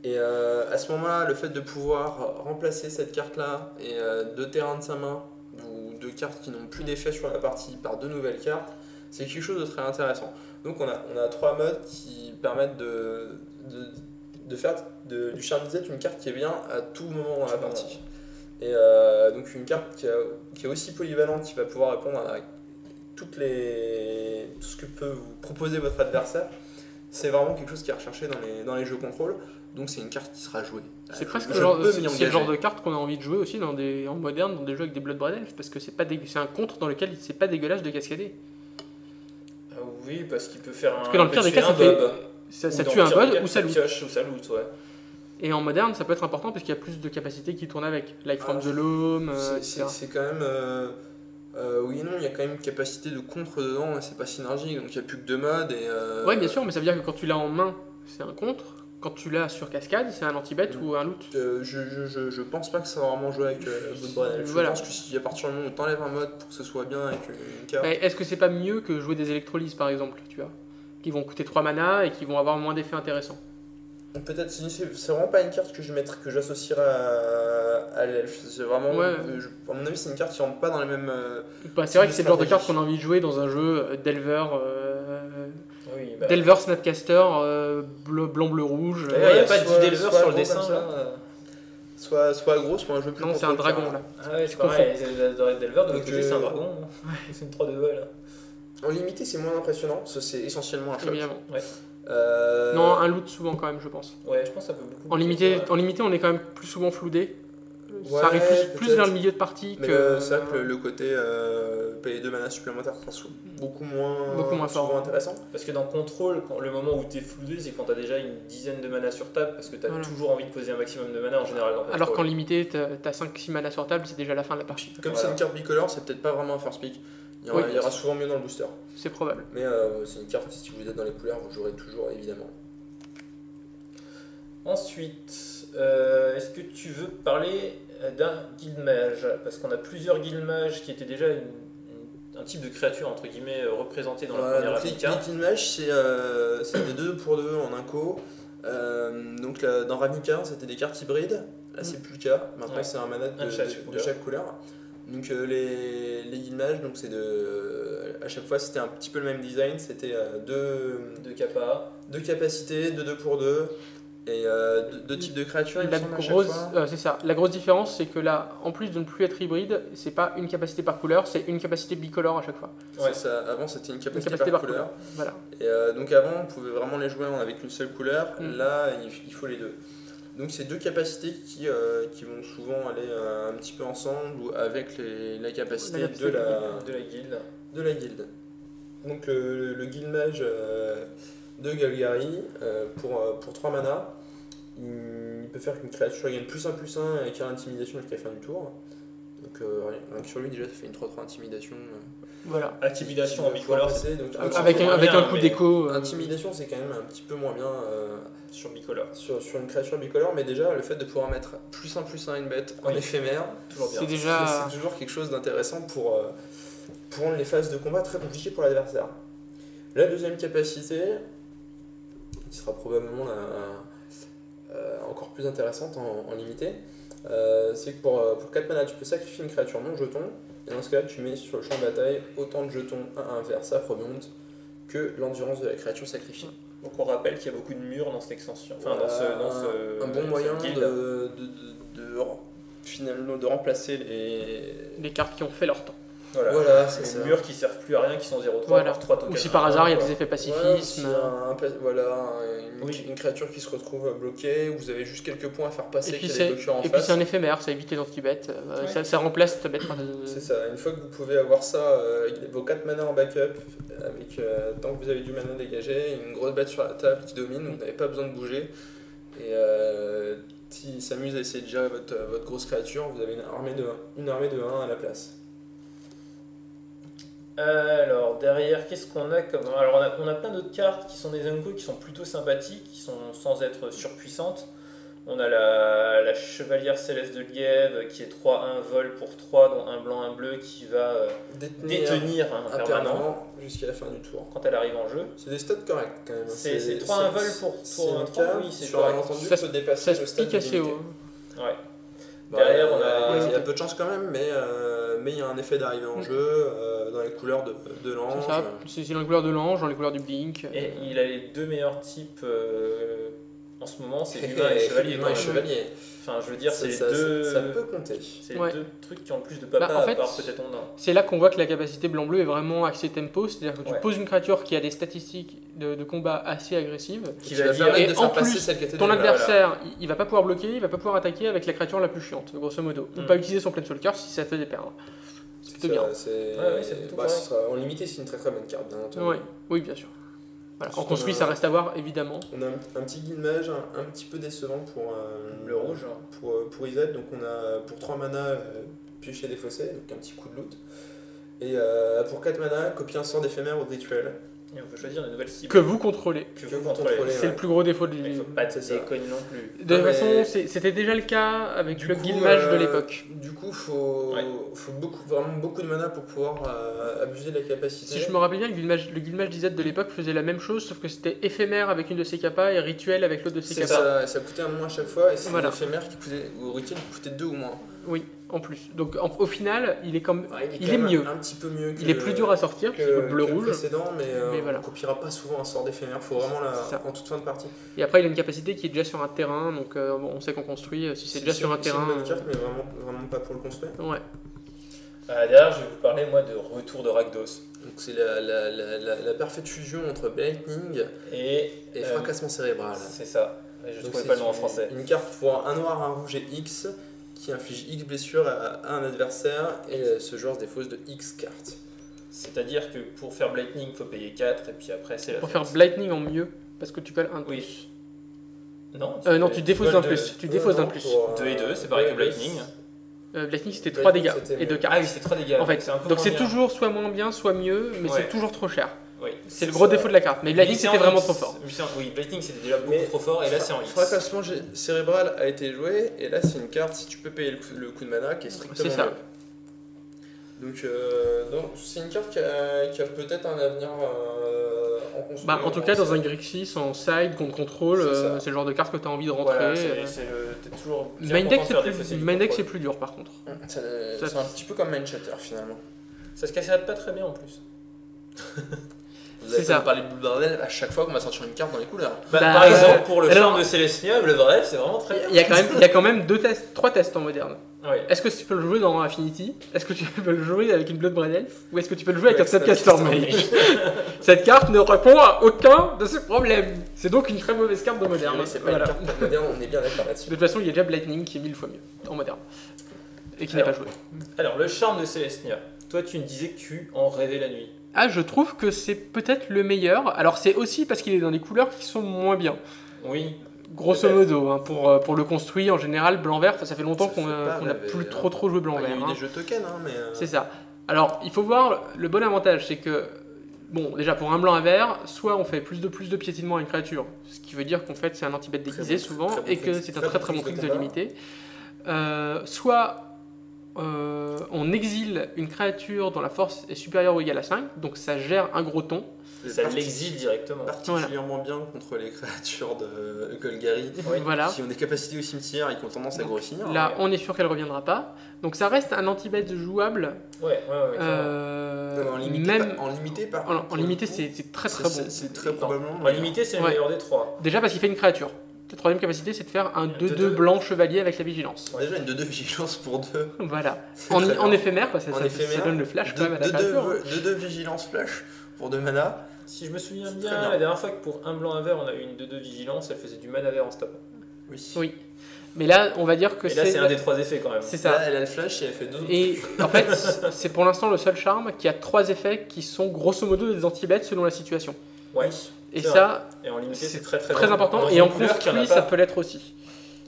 S1: Et à ce moment-là, le fait de pouvoir remplacer cette carte-là et 2 terrains de sa main, ou 2 cartes qui n'ont plus d'effet sur la partie par 2 nouvelles cartes, c'est quelque chose de très intéressant. Donc on a 3 modes qui permettent de faire du Charm Disette une carte qui est bien à tout moment dans la partie. Et donc une carte qui est aussi polyvalente, qui va pouvoir répondre à tout ce que peut vous proposer votre adversaire. C'est vraiment quelque chose qui est recherché dans les jeux contrôle. Donc c'est une carte qui sera jouée.
S2: C'est presque
S1: Je
S2: le genre,
S1: peux
S2: c'est
S1: m'y
S2: c'est le genre
S1: engager.
S2: de carte qu'on a envie de jouer aussi en moderne, dans des jeux avec des Blood Elf, parce que c'est un contre dans lequel c'est pas dégueulasse de cascader.
S3: Ah oui, parce qu'il peut faire un.
S2: Parce que dans le pire des cas, ça tue un bod ou ça loot.
S3: pioche ou ça loot, ouais.
S2: Et en moderne, ça peut être important parce qu'il y a plus de capacités qui tournent avec. Life from the Loam, etc.
S1: C'est quand même. Oui et non, il y a quand même une capacité de contre dedans, et c'est pas synergique, donc il n'y a plus que 2 modes.
S2: Ouais, bien sûr, mais ça veut dire que quand tu l'as en main, c'est un contre. Quand tu l'as sur cascade, c'est un anti-bet ou un loot.
S1: Je pense pas que ça va vraiment jouer avec Blood Elf.
S2: Voilà.
S1: Je pense que si à partir du moment où tu enlèves un mode pour que ce soit bien avec une carte.
S2: Mais est-ce que c'est pas mieux que jouer des électrolyses par exemple, tu vois, qui vont coûter 3 mana et qui vont avoir moins d'effets intéressants?
S1: Peut-être, c'est vraiment pas une carte que j'associerais à l'elfe. C'est vraiment.
S2: Ouais.
S1: À mon avis, c'est une carte qui rentre pas dans les mêmes.
S2: Bah, c'est vrai que c'est le genre de
S1: stratégie.
S2: carte qu'on a envie de jouer dans un jeu Delver,
S3: Oui,
S2: Delver Snapcaster, blanc-bleu-rouge.
S3: D'ailleurs, il n'y a pas
S1: soit-
S3: de Delver
S1: soit
S3: sur le
S1: gros
S3: dessin
S1: comme ça.
S3: là.
S1: Soit gros, soit un jeu plus
S2: Non, c'est un
S1: contrôle,
S2: dragon là.
S3: Ah ouais, c'est
S2: Je
S3: pareil. Delver, de l'autre
S1: Donc,
S3: côté, c'est un dragon. C'est une 3 de vol.
S1: En limité, c'est moins impressionnant, ça, c'est essentiellement un choc.
S2: Évidemment.
S1: Euh,
S2: Non, un loot souvent quand même, je pense.
S3: Ouais, je pense que ça peut beaucoup.
S2: En limité, on est quand même plus souvent floudé.
S1: Ouais,
S2: Ça arrive plus
S1: peut-être.
S2: vers le milieu de partie
S1: Mais
S2: que.
S1: c'est vrai que le côté payer 2 mana supplémentaires, ça soit beaucoup moins
S2: fort.
S1: souvent intéressant.
S3: Parce que dans Control, le moment où t'es floudé, c'est quand t'as déjà une dizaine de mana sur table, parce que t'as toujours envie de poser un maximum de mana en général dans Control.
S2: Alors qu'en limité, t'as 5-6 mana sur table, c'est déjà la fin de la partie.
S1: Comme c'est une carte bicolore, c'est peut-être pas vraiment un first pick. Il y aura souvent mieux dans le booster.
S2: C'est probable.
S1: Mais c'est une carte, si vous êtes dans les couleurs, vous jouerez toujours évidemment.
S3: Ensuite, est-ce que tu veux parler d'un guildmage? Parce qu'on a plusieurs guildmages qui étaient déjà un type de créature entre guillemets représentée dans la première Ravnica.
S1: Les guildmages, c'est des 2 pour 2 en inco. Donc dans Ravnica, c'était des cartes hybrides. Là, c'est plus le cas. Maintenant, c'est un mana de chaque couleur. Donc les guildmages, donc c'est à chaque fois c'était un petit peu le même design, c'était deux capacités, de 2 pour 2 et deux types de créatures.
S2: C'est ça. La grosse différence, c'est que là, en plus de ne plus être hybride, c'est pas une capacité par couleur, c'est une capacité bicolore à chaque fois.
S1: Ouais, ça. Avant, c'était une capacité par couleur.
S2: Voilà.
S1: Et donc avant, on pouvait vraiment les jouer avec une seule couleur. Là, il faut les deux. Donc c'est 2 capacités qui vont souvent aller un petit peu ensemble ou avec la capacité de la guilde. Donc le guildmage de Golgari, pour 3 mana, il peut faire qu'une créature gagne +1/+1 avec un intimidation jusqu'à la fin du tour. Donc rien que sur lui déjà ça fait une 3/3 intimidation.
S2: Voilà.
S3: Intimidation en bicolore,
S2: avec un coup d'écho.
S1: Intimidation c'est quand même un petit peu moins bien
S3: sur bicolore.
S1: Sur une créature bicolore, mais déjà le fait de pouvoir mettre +1/+1 à une bête en éphémère,
S2: c'est déjà
S1: c'est toujours quelque chose d'intéressant pour rendre les phases de combat très compliquées pour l'adversaire. La deuxième capacité, qui sera probablement encore plus intéressante en limité, c'est que pour 4 mana, tu peux sacrifier une créature non jeton, et dans ce cas-là, tu mets sur le champ de bataille autant de jetons 1/1 vers sa remonte que l'endurance de la créature sacrifiée.
S3: Donc on rappelle qu'il y a beaucoup de murs dans cette extension. Enfin,
S1: un bon moyen de remplacer
S2: les cartes qui ont fait leur temps.
S1: Voilà, c'est
S3: ça. Les murs qui servent plus à rien, qui sont 0/3 par 3 tokens.
S2: Ou si par hasard il y a des effets pacifisme.
S1: Une créature qui se retrouve bloquée, vous avez juste quelques points à faire passer.
S2: Et puis c'est un éphémère, ça évite les anti-bêtes. Ça remplace ta bête par
S1: C'est ça, une fois que vous pouvez avoir ça, vos 4 mana en backup, avec tant que vous avez du mana dégagé, une grosse bête sur la table qui domine, vous n'avez pas besoin de bouger. Et s'il s'amuse à essayer de gérer votre grosse créature, vous avez une armée de 1 à la place.
S3: Alors derrière, qu'est-ce qu'on a comme... Alors on a plein d'autres cartes qui sont des uncos qui sont plutôt sympathiques, qui sont sans être surpuissantes. On a la chevalière céleste de Lièvre qui est 3/1 vol pour 3, dont un blanc, un bleu, qui va détenir un permanent
S1: jusqu'à la fin du tour.
S3: Quand elle arrive en jeu.
S1: C'est des stats corrects quand même.
S3: C'est 3/1 vol pour un 3, oui, c'est correct.
S1: Entendu, ça peut dépasser le stade de
S2: assez haut.
S3: Ouais.
S1: Derrière, il y a peu de chance quand même, mais il y a un effet d'arrivée en jeu dans les couleurs de l'ange.
S2: C'est dans les couleurs de l'ange, dans les couleurs du blink.
S3: Et il a les 2 meilleurs types en ce moment, c'est humain et chevalier. Enfin, je veux dire, c'est les deux.
S1: Ça peut compter.
S3: C'est les 2 trucs qui ont le plus de papa, à part peut-être Ondin.
S2: C'est là qu'on voit que la capacité blanc-bleu est vraiment axée tempo, c'est-à-dire que tu poses une créature qui a des statistiques de combat assez agressives,
S1: qui va dire
S2: et en plus, ton adversaire, il va pas pouvoir bloquer, il va pas pouvoir attaquer avec la créature la plus chiante, grosso modo. Ou pas utiliser son Planeswalker si ça fait des perdre. C'est plutôt bien.
S1: En limité, c'est une très très bonne carte, bien entendu.
S2: Oui, bien sûr. Voilà. En construit, ça reste à voir, évidemment.
S1: On a un petit guildmage un petit peu décevant pour
S3: le rouge.
S1: Pour Izet, donc on a pour 3 mana piocher des fossés, donc un petit coup de loot. Et pour 4 mana, copier un sort d'éphémère ou de rituel.
S3: Et on peut choisir une nouvelle cible.
S2: Que vous contrôlez. C'est le plus gros défaut de
S3: l'île. Il ne faut pas te déconner non plus.
S2: De toute façon, c'était déjà le cas avec le guildmage de l'époque.
S1: Du coup, il faut vraiment beaucoup de mana pour pouvoir abuser de la capacité.
S2: Si je me rappelle bien, le guildmage d'Izet de l'époque faisait la même chose, sauf que c'était éphémère avec une de ses capas et rituel avec l'autre de ses capas.
S1: Ça coûtait un moins à chaque fois, et c'est éphémère ou rituel qui coûtait 2 ou moins.
S2: Oui, en plus. Donc au final, il est mieux.
S1: Un petit peu mieux.
S2: Il est plus dur à sortir que le bleu-rouge.
S1: Précédent, mais voilà. On ne copiera pas souvent un sort d'éphémère, il faut vraiment en toute fin de partie.
S2: Et après, il a une capacité qui est déjà sur un terrain, donc on sait qu'on construit. Si c'est déjà sur un terrain.
S1: C'est une bonne carte, mais vraiment pas pour le construire.
S2: Ouais.
S3: Derrière, je vais vous parler moi de Retour de Rakdos.
S1: Donc c'est la parfaite fusion entre Lightning et fracassement cérébral.
S3: C'est ça. Je ne trouvais pas le nom en français.
S1: Une carte pour un noir, un rouge et X qui inflige X blessures à un adversaire et ce joueur se défausse de X cartes.
S3: C'est-à-dire que pour faire Blightning, il faut payer 4 et puis après c'est la
S2: Pour
S3: fête.
S2: faire Blightning en mieux, parce que tu colles un de
S3: Oui.
S2: plus.
S3: Non,
S2: Non, tu défausses d'un
S3: colles
S2: plus. Tu défausses d'un plus.
S3: 2 et 2, c'est pareil que Blightning.
S2: Blightning c'était 3 dégâts
S1: c'était
S2: et 2
S1: mieux.
S2: cartes.
S3: Ah oui, c'est 3 dégâts.
S2: En fait,
S3: c'est un peu
S2: donc
S3: moins
S2: c'est
S3: bien.
S2: toujours soit moins bien, soit mieux, mais
S3: Ouais.
S2: c'est toujours trop cher.
S3: Oui,
S2: C'est le gros défaut de la carte. Mais Blightning
S3: c'est
S2: c'était
S3: en
S2: vraiment
S3: X.
S2: trop fort.
S3: Oui, Blightning c'était déjà beaucoup
S1: Mais
S3: trop fort et là c'est en X.
S1: Fracassement cérébral a été joué, et là c'est une carte, si tu peux payer le coup de mana, qui est strictement
S2: C'est ça.
S1: mieux. Donc c'est une carte qui a peut-être un avenir en construction.
S2: Bah, en tout cas, dans un Grixis en side contre contrôle,
S1: C'est ça.
S2: c'est le genre de carte que tu as envie de rentrer.
S3: Voilà, t'es toujours bien
S2: Main
S3: content
S2: deck
S3: de
S2: c'est
S3: faire défausser
S2: plus,
S3: du
S2: main deck,
S3: contrôle.
S2: c'est plus dur par contre.
S1: C'est un petit peu comme Manchatter finalement.
S3: Ça se cassette pas très bien en plus.
S1: Vous
S2: C'est
S1: avez
S2: ça.
S1: parlé de Blue Bordel à chaque fois qu'on va sortir une carte dans les couleurs.
S3: Bah,
S2: Bah,
S3: par exemple, pour le
S2: alors-
S3: charme de Célestia, le vrai, c'est vraiment très bien.
S2: Il y a quand même 3 tests en moderne.
S3: Ouais.
S2: Est-ce que tu peux le jouer dans Affinity? Est-ce que tu peux le jouer avec une Blood-Braid Elf? Ou est-ce que tu peux le jouer avec un Snapcaster Mage? Cette carte ne répond à aucun de ces problèmes. C'est donc une très mauvaise carte de moderne.
S1: Mais c'est pas
S2: Voilà.
S1: une carte moderne, on est bien d'accord
S2: De
S1: là-dessus.
S2: toute façon, il y a déjà Blightning qui est 1000 fois mieux en moderne. Et qui n'est pas
S3: Alors.
S2: joué.
S3: Alors, le charme de Célestia. Toi, tu me disais que tu en rêvais la nuit.
S2: Ah, je trouve que c'est peut-être le meilleur. Alors, c'est aussi parce qu'il est dans des couleurs qui sont moins bien.
S3: Oui.
S2: Grosso
S3: Peut-être.
S2: modo, hein, pour le construit en général, blanc-vert, ça fait longtemps
S1: Ça
S2: qu'on
S1: fait pas
S2: n'a
S1: rêver,
S2: plus
S1: hein.
S2: trop joué
S1: Il y a
S2: blanc-vert.
S1: eu
S2: hein.
S1: des jeux tokens, hein, mais.
S2: C'est ça. Alors, il faut voir le bon avantage, c'est que, bon, déjà pour un blanc et vert, soit on fait plus de piétinement à une créature, ce qui veut dire qu'en fait c'est un anti-bet
S1: Très
S2: déguisé
S1: bon-
S2: souvent,
S1: très bon
S2: et que
S1: trick-
S2: c'est un
S1: très
S2: très
S1: bon
S2: très bon
S1: trick
S2: trick
S1: de
S2: de
S1: combat.
S2: limiter. Soit on exile une créature dont la force est supérieure ou égale à 5, donc ça gère un gros ton.
S3: Ça
S1: Parti-
S3: l'exile directement.
S1: Particulièrement bien contre les créatures de Golgari
S3: Oui.
S2: Voilà.
S1: qui ont des capacités au cimetière et qui ont tendance à
S2: Donc,
S1: grossir.
S2: Là, on est sûr qu'elle reviendra pas. Donc ça reste un anti-bet jouable.
S3: Ouais.
S1: Non, en limité,
S2: même
S1: en limité, par
S2: en
S1: contre,
S2: limité,
S1: pour le coup,
S2: c'est très très bon.
S1: C'est très probablement.
S3: En limité, c'est le
S2: Ouais.
S3: meilleur des 3.
S2: Déjà parce qu'il fait une créature. La troisième capacité, c'est de faire un 2-2
S1: 2-2.
S2: blanc chevalier avec la vigilance.
S1: Déjà une 2-2 vigilance pour 2.
S2: Voilà.
S1: C'est
S2: En,
S1: très bien.
S2: en éphémère, parce que
S1: En
S2: ça
S1: éphémère,
S2: donne le flash quand même à la créature.
S1: 2-2 vigilance flash pour 2 mana.
S3: Si je me souviens
S1: C'est
S3: bien,
S1: très bien.
S3: la dernière fois que pour un blanc un vert, on a eu une 2-2 vigilance, elle faisait du mana vert en stop.
S1: Oui.
S2: Oui. Mais là, on va dire que
S3: Et là, c'est un des 3 effets quand même.
S2: C'est
S1: Là,
S2: ça.
S1: elle a le flash et elle fait 2.
S2: Et en fait, c'est pour l'instant le seul charme qui a 3 effets qui sont grosso modo des anti-bêtes selon la situation.
S3: Ouais.
S2: Et
S3: C'est
S2: ça,
S3: Et en limité,
S2: c'est
S3: c'est très
S2: très
S3: bien.
S2: important.
S3: Dans
S2: Et
S3: une
S2: en
S3: couleur qui en a
S2: construit,
S3: pas.
S2: ça peut l'être aussi.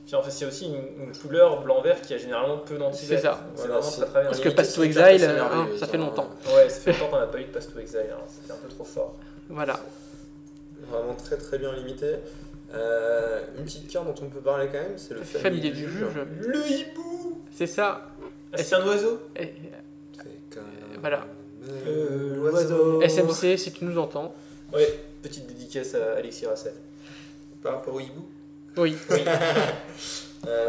S3: Puis en fait, c'est aussi une couleur blanc-vert qui a généralement peu d'anti
S2: C'est ça.
S3: C'est
S1: Voilà,
S3: vraiment
S1: c'est-
S3: très très bien.
S2: Parce
S1: En
S2: que
S1: limité,
S2: Path to
S1: c'est une carte
S2: Exile,
S1: assez merveilleuse,
S2: ça fait
S1: hein.
S2: longtemps.
S3: Ouais, ça fait longtemps qu'on n'a pas eu de Path to Exile, hein. C'était un peu trop fort.
S2: Voilà.
S1: Vraiment très très bien limité. Une petite carte dont on peut parler quand même, c'est le
S2: Familier du juge.
S1: Le hibou.
S2: C'est ça.
S3: Ah, c'est un oiseau
S2: Et-
S1: C'est comme
S2: Voilà.
S3: l'oiseau.
S2: SMC, si tu nous entends.
S3: Ouais, petite dédicace à Alexis Rassel.
S1: Par rapport au hibou.
S2: Oui.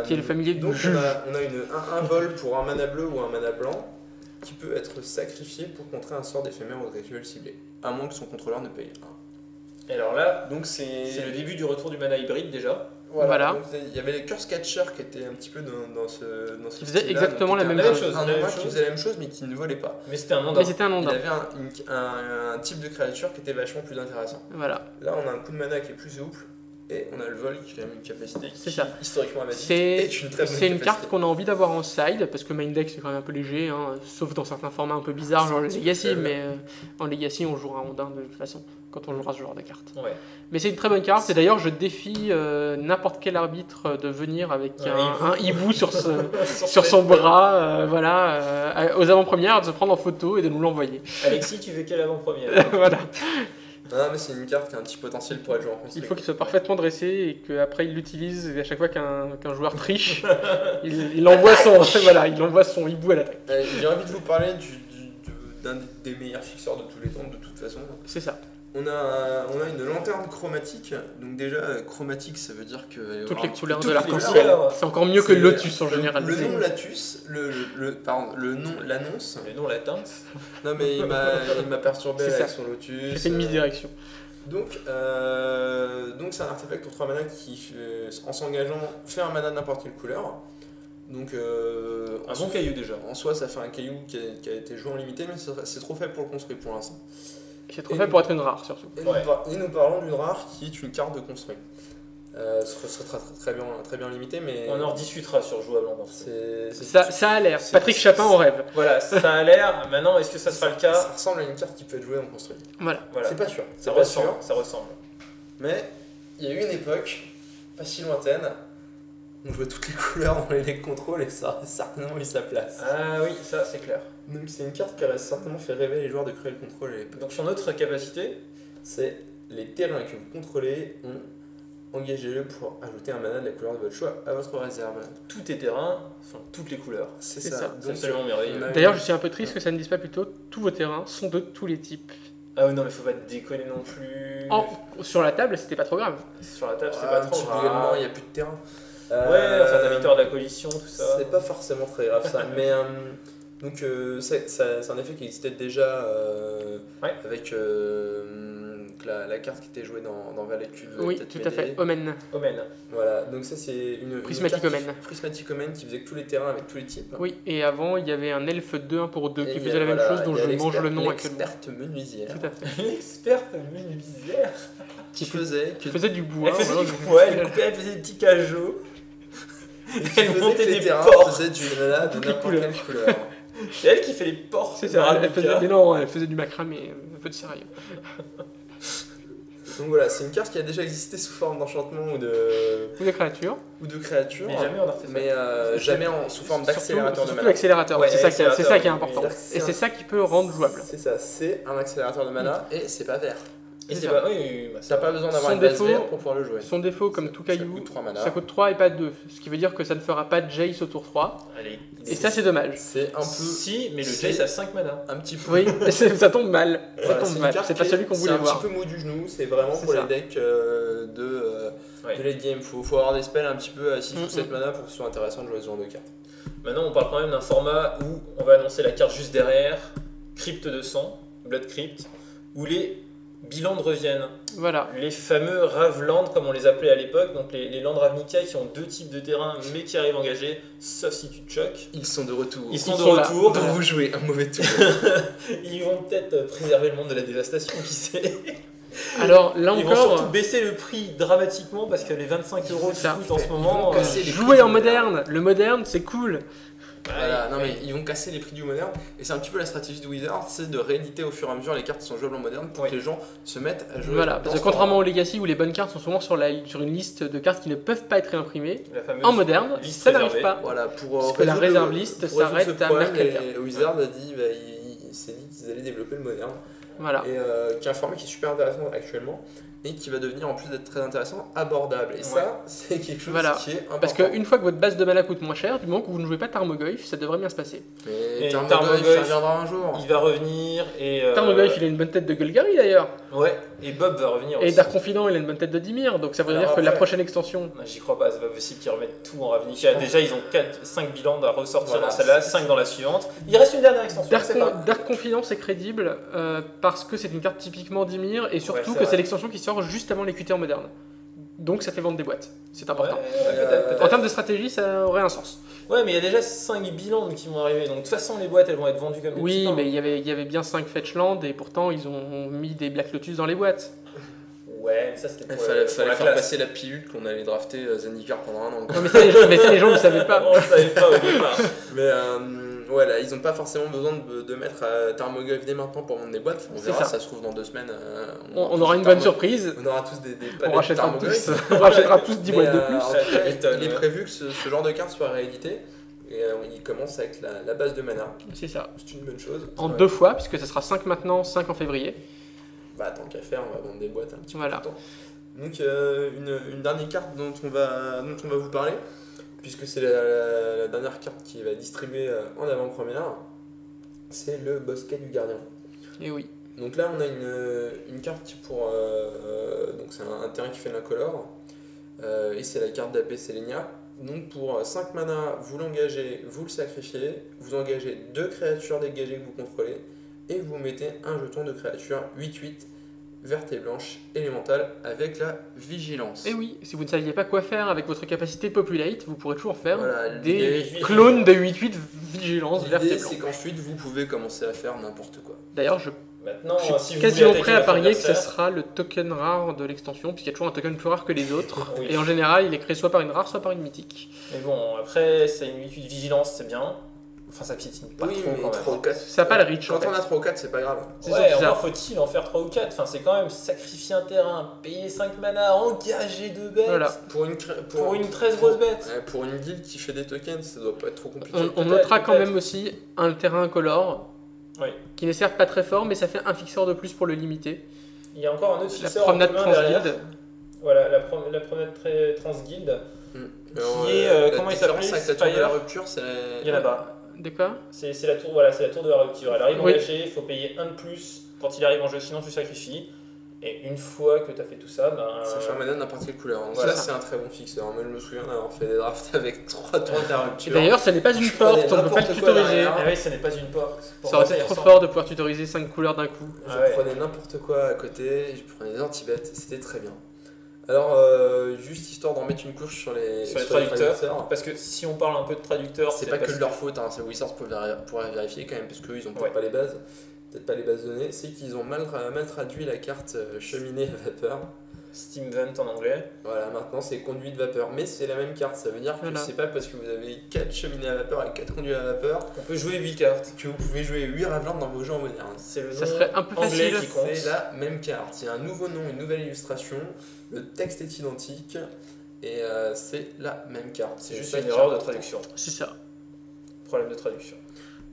S2: Qui est le familier du
S1: Donc
S2: juge.
S1: on a un vol pour un mana bleu ou un mana blanc qui peut être sacrifié pour contrer un sort d'éphémère ou de rituel ciblé, à moins que son contrôleur ne paye 1.
S3: Et alors là,
S1: Donc
S3: c'est le début du retour du mana hybride déjà.
S2: Voilà.
S1: Donc, il y avait les Curse Catcher qui étaient un petit peu dans ce
S2: Qui faisait
S1: style-là,
S2: exactement
S1: donc
S2: la
S1: qui
S2: même
S1: était
S2: chose.
S1: Un
S3: La même
S1: nomade qui
S3: chose.
S1: faisait la même chose mais qui ne volait pas.
S3: Mais c'était un nom
S2: Mais c'était un
S1: Il
S2: ondin.
S1: avait un type de créature qui était vachement plus intéressant.
S2: Voilà.
S1: Là, on a un coup de mana qui est plus souple et on a le vol qui est quand même une capacité
S2: C'est
S1: qui,
S2: ça.
S1: historiquement magique,
S2: C'est
S1: est une très bonne
S2: c'est une
S1: capacité.
S2: carte qu'on a envie d'avoir en side parce que main deck c'est quand même un peu léger, hein, sauf dans certains formats un peu bizarres, genre le Legacy. Mais en Legacy, on jouera un ondin de toute façon quand on jouera ce genre de carte.
S3: Ouais.
S2: Mais c'est une très bonne carte. Et d'ailleurs, je défie n'importe quel arbitre de venir avec un hibou sur son bras, aux avant-premières, de se prendre en photo et de nous l'envoyer.
S3: Alexis, tu fais quelle avant-première
S2: Voilà.
S1: Non, mais c'est une carte qui a un petit potentiel pour être jouée en construit.
S2: Il faut qu'il soit parfaitement dressé et qu'après il l'utilise et à chaque fois qu'un joueur triche, il envoie son hibou à l'attaque.
S1: J'ai envie de vous parler d'un des meilleurs fixeurs de tous les temps, de toute façon.
S2: C'est ça.
S1: On a une lanterne chromatique. Donc déjà, chromatique, ça veut dire que...
S2: Toutes les couleurs de
S3: toutes les
S2: l'arc-en-ciel.
S3: couleurs.
S2: C'est encore mieux que
S1: C'est-
S2: Lotus en général.
S1: Le nom Latus, le nom l'annonce.
S3: Le nom latin.
S1: Non mais il m'a perturbé
S2: C'est
S1: avec
S2: ça.
S1: son Lotus.
S2: J'ai fait une misdirection.
S1: Donc c'est un artefact pour 3 mana qui, en s'engageant, fait un mana de n'importe quelle couleur. Donc
S3: Un bon caillou déjà.
S1: en soi, ça fait un caillou qui a été joué en limité, mais c'est trop faible pour le construire pour l'instant.
S2: C'est trop fait pour être une rare surtout.
S1: Et
S3: Ouais.
S1: nous parlons d'une rare qui est une carte de construit. Ce serait très bien limité, mais
S3: On en rediscutera sur jouable en pense.
S2: Ça a l'air. Patrick Chapin en rêve.
S3: Voilà, ça a l'air. Maintenant, est-ce que ça sera le cas?
S1: Ça ressemble à une carte qui peut être jouée en construit.
S2: Voilà.
S3: Voilà.
S1: C'est pas sûr.
S3: Ça
S1: C'est pas
S3: ressemble,
S1: sûr.
S3: ça ressemble.
S1: Mais il y a eu une époque, pas si lointaine, on jouait toutes les couleurs dans les decks contrôle et ça a certainement eu sa place.
S3: Ah oui, ça c'est clair.
S1: Donc c'est une carte qui aurait certainement fait rêver les joueurs de Cruel Control à l'époque.
S3: Donc son autre capacité,
S1: C'est les terrains que vous contrôlez ont engagez-le pour ajouter un mana de la couleur de votre choix à votre réserve.
S3: tous tes terrains sont toutes les couleurs.
S1: C'est
S2: C'est
S1: ça.
S2: ça.
S3: C'est
S1: Donc,
S3: absolument merveilleux.
S1: on a-
S2: D'ailleurs, je suis un peu triste que ça ne dise pas plutôt tous vos terrains sont de tous les types.
S3: Ah oui, non, mais faut pas déconner non plus.
S2: Sur la table, c'était pas trop grave.
S3: Sur la table, c'est
S1: Ah,
S3: pas
S1: un
S3: trop
S1: petit
S3: grave.
S1: bouillonnement, il n'y a plus de terrain.
S3: Ouais, enfin, ta victoire de la coalition, tout ça.
S1: C'est pas forcément très grave ça, mais donc c'est un effet qui existait déjà
S3: Ouais.
S1: avec la carte qui était jouée dans Valet de Cube.
S2: Oui,
S1: peut-être
S2: tout à fait.
S1: mêlée.
S2: Omen.
S3: Omen.
S1: Voilà, donc ça c'est une
S2: Prismatic
S1: carte
S2: Omen.
S1: Prismatic Omen qui faisait que tous les terrains avec tous les types.
S2: Oui, et avant, il y avait un elfe 2 1 pour 2
S1: Et
S2: qui
S1: il y a-
S2: faisait la même
S1: voilà,
S2: chose dont
S1: il y a
S2: je mange le nom actuellement.
S1: l'experte menuisière
S2: Tout à fait.
S3: L'experte menuisière.
S1: qui faisait
S2: Qui faisait du bois.
S3: Elle faisait
S2: voilà,
S3: du
S2: donc-
S3: bois, elle faisait des petits cajots.
S1: et qui
S3: Elle
S1: faisait
S3: montait
S1: que les
S3: des
S1: terrains
S3: porcs.
S1: faisaient du mana de
S2: Toutes les
S1: n'importe quelle couleur.
S3: C'est elle qui fait les portes.
S2: C'est ça, elle faisait, mais non, elle faisait du macramé, un peu de sérieux.
S1: Donc voilà, c'est une carte qui a déjà existé sous forme d'enchantement
S2: Ou des créatures.
S1: ou de créature,
S3: Mais jamais en artefact.
S1: mais jamais sous forme d'accélérateur de
S2: Surtout
S1: mana.
S2: l'accélérateur,
S3: Ouais,
S2: c'est ça qui est
S3: l'accélérateur,
S2: important.
S1: oui.
S2: Et c'est ça qui peut rendre jouable.
S1: C'est ça, c'est un accélérateur de mana et c'est pas vert.
S3: Et
S2: c'est
S3: c'est
S2: ça.
S3: pas. Oui, bah,
S1: T'as pas besoin d'avoir
S2: Son
S1: une base
S2: défaut-
S1: verte pour pouvoir le jouer.
S2: Son défaut, comme
S1: Ça-
S2: tout
S1: ça
S2: caillou,
S1: coûte 3 mana.
S2: ça coûte 3 et pas 2. Ce qui veut dire que ça ne fera pas de Jace au tour 3.
S3: Allez.
S2: Et ça, c'est dommage.
S1: C'est un peu.
S3: Si, mais le
S1: c'est-
S3: Jace a 5 mana.
S1: Un petit peu.
S2: Oui, ça tombe mal. Ça
S1: Voilà,
S2: tombe
S1: une
S2: mal.
S1: carte
S2: C'est pas
S1: qui est-
S2: celui qu'on voulait voir.
S1: C'est un petit peu mou du genou, c'est vraiment
S2: C'est
S1: pour
S2: ça.
S1: les decks
S3: Ouais.
S1: de late game. Faut avoir des spells un petit peu à 6 ou
S2: Mhm.
S1: 7 mana pour que ce soit intéressant de jouer ce genre de carte.
S3: Maintenant, on parle quand même d'un format où on va annoncer la carte juste derrière, Crypte de sang, Blood Crypt, où les bilans reviennent.
S2: Voilà.
S3: Les fameux Raveland, comme on les appelait à l'époque, donc les Land Ravnica qui ont 2 types de terrain mais qui arrivent engagés, sauf si tu te choques.
S1: Ils sont de retour.
S3: Ils sont de
S2: sont là.
S3: retour.
S1: Donc vous jouez un mauvais tour.
S3: Ils vont peut-être préserver le monde de la dévastation, qui sait.
S2: Alors là
S3: Ils vont surtout
S2: encore,
S3: baisser le prix dramatiquement parce que les 25 €
S2: C'est ça.
S3: qui coûtent en ce
S1: Ils
S3: moment.
S1: vont casser les
S2: jouer
S1: prix
S2: en
S1: du
S2: moderne. Le moderne, c'est cool.
S1: Voilà, non mais ils vont casser les prix du moderne et c'est un petit peu la stratégie de Wizard, c'est de rééditer au fur et à mesure les cartes qui sont jouables en moderne pour
S3: Oui.
S1: que les gens se mettent à jouer.
S2: Voilà,
S1: dans
S2: parce que
S1: ce
S2: contrairement au Legacy où les bonnes cartes sont souvent sur une liste de cartes qui ne peuvent pas être réimprimées,
S3: La fameuse
S2: en moderne,
S3: liste
S2: ça n'arrive
S3: réservée.
S2: pas.
S1: Voilà, pour
S2: Parce que la
S1: résoudre
S2: réserve
S1: le-
S2: liste
S1: pour résoudre
S2: s'arrête
S1: ce
S2: à
S1: problème,
S2: Mercredi.
S1: et Wizard a dit, il s'est dit qu'ils allaient développer le moderne,
S2: Voilà.
S1: et qui est un format qui est super intéressant actuellement et qui va devenir en plus d'être très intéressant abordable. Et
S3: Ouais.
S1: ça, c'est quelque chose
S2: Voilà.
S1: qui est important.
S2: Parce qu'une fois que votre base de mana coûte moins cher, du moment que vous ne jouez pas Tarmogoyf, ça devrait bien se passer.
S1: Mais
S3: Et
S1: Tarmogoyf,
S3: Tarmogoyf,
S1: ça reviendra un jour.
S3: Il va revenir et.
S2: Tarmogoyf, il a une bonne tête de Golgari d'ailleurs.
S3: Ouais, et Bob va revenir
S2: Et
S3: aussi.
S2: Dark Confident, il a une bonne tête de Dimir. Donc ça veut
S1: Alors
S2: dire que la
S1: après-
S2: prochaine extension.
S3: Non, j'y crois pas, c'est pas possible qu'ils remettent tout en Ravnica. Déjà, ils ont 5 bilans à ressortir
S1: Voilà.
S3: dans celle-là, 5 dans la suivante. Il reste une dernière extension.
S2: Dark,
S3: c'est pas.
S2: Dark Confident, c'est crédible parce que c'est une carte typiquement Dimir et surtout
S3: Ouais, c'est
S2: que
S3: vrai.
S2: c'est l'extension qui sort juste avant les QT en moderne. Donc ça fait vendre des boîtes. C'est important.
S3: Ouais, peut-être.
S2: En termes de stratégie, ça aurait un sens.
S3: Ouais, mais il y a déjà 5 bilans qui vont arriver. Donc de toute façon, les boîtes elles vont être vendues comme des
S2: Oui,
S3: petits pains.
S2: mais il y avait bien 5 Fetchland et pourtant ils ont mis des Black Lotus dans les boîtes.
S3: Ouais, mais ça c'était
S1: Il
S3: pour,
S1: fallait
S3: pour la
S1: faire
S3: classe.
S1: passer la pilule qu'on allait drafter Zendikar pendant un an. quoi.
S2: Non, mais ça, les gens ne le savaient pas.
S3: On le savait pas au départ.
S1: Mais ouais, là, ils n'ont pas forcément besoin de mettre Tarmogoyf dès maintenant pour vendre des boîtes. On
S2: C'est
S1: verra,
S2: ça.
S1: ça se trouve dans 2 semaines.
S2: On aura une bonne surprise.
S1: On aura tous des
S2: On
S1: palettes
S2: rachètera
S1: Tarmogoyf.
S2: tous, on rachètera tous 10
S1: Mais,
S2: boîtes de
S1: en
S2: plus.
S1: tout cas,
S3: Étonne,
S1: il est
S3: ouais.
S1: prévu que ce genre de carte soit réédité. Et il commence avec la base de mana.
S2: C'est ça.
S1: C'est une bonne chose.
S2: En
S1: Ouais.
S2: 2 fois, puisque ça sera 5 maintenant, 5 en février.
S1: Bah, tant qu'à faire, on va vendre des boîtes un petit peu
S2: Voilà.
S1: tout le temps. Donc, une dernière carte dont on va vous parler, puisque c'est la dernière carte qui va distribuer en avant-première, c'est le Bosquet du Gardien.
S2: Et oui.
S1: Donc là, on a une carte qui pour. Donc, c'est un terrain qui fait l'incolore. Et c'est la carte d'AP Selenia. Donc, pour 5 mana, vous l'engagez, vous le sacrifiez, vous engagez 2 créatures dégagées que vous contrôlez, et vous mettez un jeton de créature 8-8, verte et blanche, élémentale, avec la vigilance.
S2: Et oui, si vous ne saviez pas quoi faire avec votre capacité Populate, vous pourrez toujours faire
S1: Voilà,
S2: des
S1: l'idée-
S2: clones de 8-8 vigilance verte et
S1: L'idée,
S2: blanche.
S1: c'est qu'ensuite, vous pouvez commencer à faire n'importe quoi.
S2: D'ailleurs, je
S3: Maintenant,
S2: Je suis
S3: si vous
S2: quasiment
S3: voulez
S2: prêt à
S3: attaquer
S2: parier
S3: votre
S2: que ce
S3: adversaire,
S2: sera le token rare de l'extension, puisqu'il y a toujours un token plus rare que les autres.
S3: Oui.
S2: Et en général, il est créé soit par une rare, soit par une mythique.
S3: Mais bon, après, c'est une unité de vigilance, c'est bien. Enfin, ça piétine pas
S1: Oui,
S3: trop
S1: mais
S3: quand
S1: 3 ou
S3: même.
S1: 4.
S2: Ça n'a pas le reach, en
S1: Quand on
S2: fait.
S1: a 3 ou 4, c'est pas grave.
S2: C'est
S3: Ouais,
S2: surtout ça.
S3: encore faut-il en faire 3 ou 4. Enfin, c'est quand même sacrifier un terrain, payer 5 mana, engager 2 bêtes.
S2: Voilà.
S1: Pour une
S3: 13 grosses bêtes.
S1: Ouais, pour une guilde qui fait des tokens, ça doit pas être trop compliqué.
S2: On
S3: Peut-être,
S2: notera quand
S3: peut-être.
S2: même aussi un terrain incolore,
S3: Oui.
S2: qui n'est certes pas très fort, mais ça fait un fixeur de plus pour le limiter.
S3: Il y a encore un autre
S2: La
S3: fixeur en
S2: promenade
S3: commun derrière.
S2: transguild.
S3: Voilà, la promenade transguild.
S1: Alors,
S3: Qui est,
S1: la
S3: comment il
S1: différence
S3: s'appelle,
S1: avec la tour de la
S3: Spire
S1: rupture, c'est
S3: Il y en a pas.
S2: De quoi
S3: C'est la tour, voilà, c'est la tour de la rupture. Elle arrive
S2: Oui.
S3: engagée, il faut payer 1 de plus quand il arrive en jeu, sinon tu sacrifies. Et une fois que tu as fait tout ça, ben.
S1: ça fait un mana de n'importe quelle couleur. Donc
S3: Voilà.
S1: ça, c'est un très bon fixeur. Moi, je me souviens d'avoir fait des drafts avec 3 tours de la
S2: Et
S1: rupture.
S2: d'ailleurs, ça n'est pas une
S1: Je prenais
S2: porte, on peut pas le
S1: n'importe quoi
S2: tutoriser.
S1: derrière.
S3: Ah oui, ce n'est pas une porte.
S2: Ça aurait été trop fort de pouvoir tutoriser 5 couleurs d'un coup.
S1: Je
S3: Ah ouais.
S1: prenais n'importe quoi à côté, je prenais des anti-bêtes, c'était très bien. Alors, juste histoire d'en mettre une couche sur les
S3: traducteurs. Parce que si on parle un peu de traducteurs,
S1: c'est pas que
S3: parce
S1: de leur faute, hein, c'est Wizards pour vérifier quand même, parce qu'eux ils ont peut-être
S3: Ouais.
S1: pas les bases, données, c'est qu'ils ont mal traduit la carte cheminée à vapeur.
S3: Steam Vent en anglais.
S1: Voilà, maintenant c'est conduite vapeur, mais c'est la même carte, ça veut dire que
S2: Voilà.
S1: c'est pas parce que vous avez 4 cheminées à vapeur et 4 conduits à vapeur
S3: On peut jouer 8 cartes.
S1: que vous pouvez jouer 8 Ravelands dans vos jeux en moderne.
S3: C'est le
S2: Ça
S3: nom
S2: serait un peu
S3: anglais
S2: facile.
S3: qui compte.
S1: C'est la même carte, il y a un nouveau nom, une nouvelle illustration, le texte est identique et c'est la même carte.
S3: C'est juste
S1: ça
S3: une
S1: qui est
S3: erreur de
S1: important.
S3: traduction.
S2: C'est ça.
S3: Problème de traduction.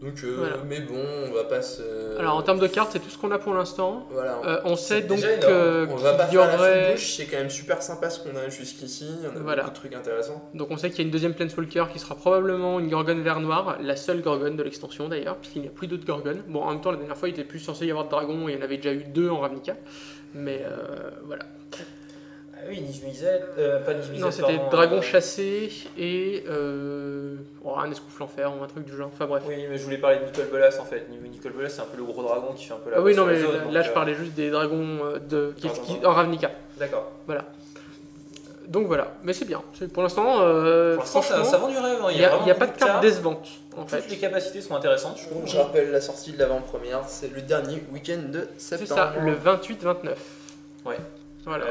S1: Donc,
S2: Voilà.
S1: mais bon, on va pas se.
S2: Alors en termes de cartes, c'est tout ce qu'on a pour l'instant.
S1: Voilà.
S2: On sait
S3: C'est
S2: donc
S3: déjà énorme.
S1: On va pas
S2: qu'il y
S1: faire la
S2: aurait.
S1: fine bouche, c'est quand même super sympa ce qu'on a jusqu'ici. On a
S2: Voilà.
S1: beaucoup de trucs intéressants.
S2: Donc on sait qu'il y a une deuxième Planeswalker qui sera probablement une Gorgone vert noir, la seule Gorgone de l'extension d'ailleurs, puisqu'il n'y a plus d'autres Gorgones. Bon, en même temps, la dernière fois, il était plus censé y avoir de dragons et il y en avait déjà eu 2 en Ravnica. Mais voilà.
S3: Ah oui, Nijumisette, pas Nijumisette.
S2: Non, c'était
S3: pardon,
S2: dragon chassé et un escoufle en fer ou un truc du genre. Enfin bref.
S3: Oui, mais je voulais parler de Nicol Bolas en fait. Nicol Bolas, c'est un peu le gros dragon qui fait un peu la.
S2: Ah oui, non,
S3: sur la
S2: mais
S3: zone,
S2: là
S3: donc,
S2: je parlais juste des dragons
S3: Pardon.
S2: en Ravnica.
S3: D'accord.
S2: Donc voilà, mais c'est bien. Pour l'instant,
S3: Pour l'instant, ça
S2: franchement,
S3: vend du rêve. hein.
S2: il n'y a,
S3: vraiment
S2: pas de
S3: beaucoup
S2: carte décevante en fait.
S3: Toutes les capacités sont intéressantes, je trouve.
S1: Donc, je rappelle la sortie de l'avant-première, c'est le dernier week-end de
S2: C'est
S1: septembre.
S2: ça, le 28-29.
S3: Ouais.
S2: Voilà.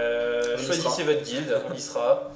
S1: On y
S3: Choisissez votre guilde, on y sera.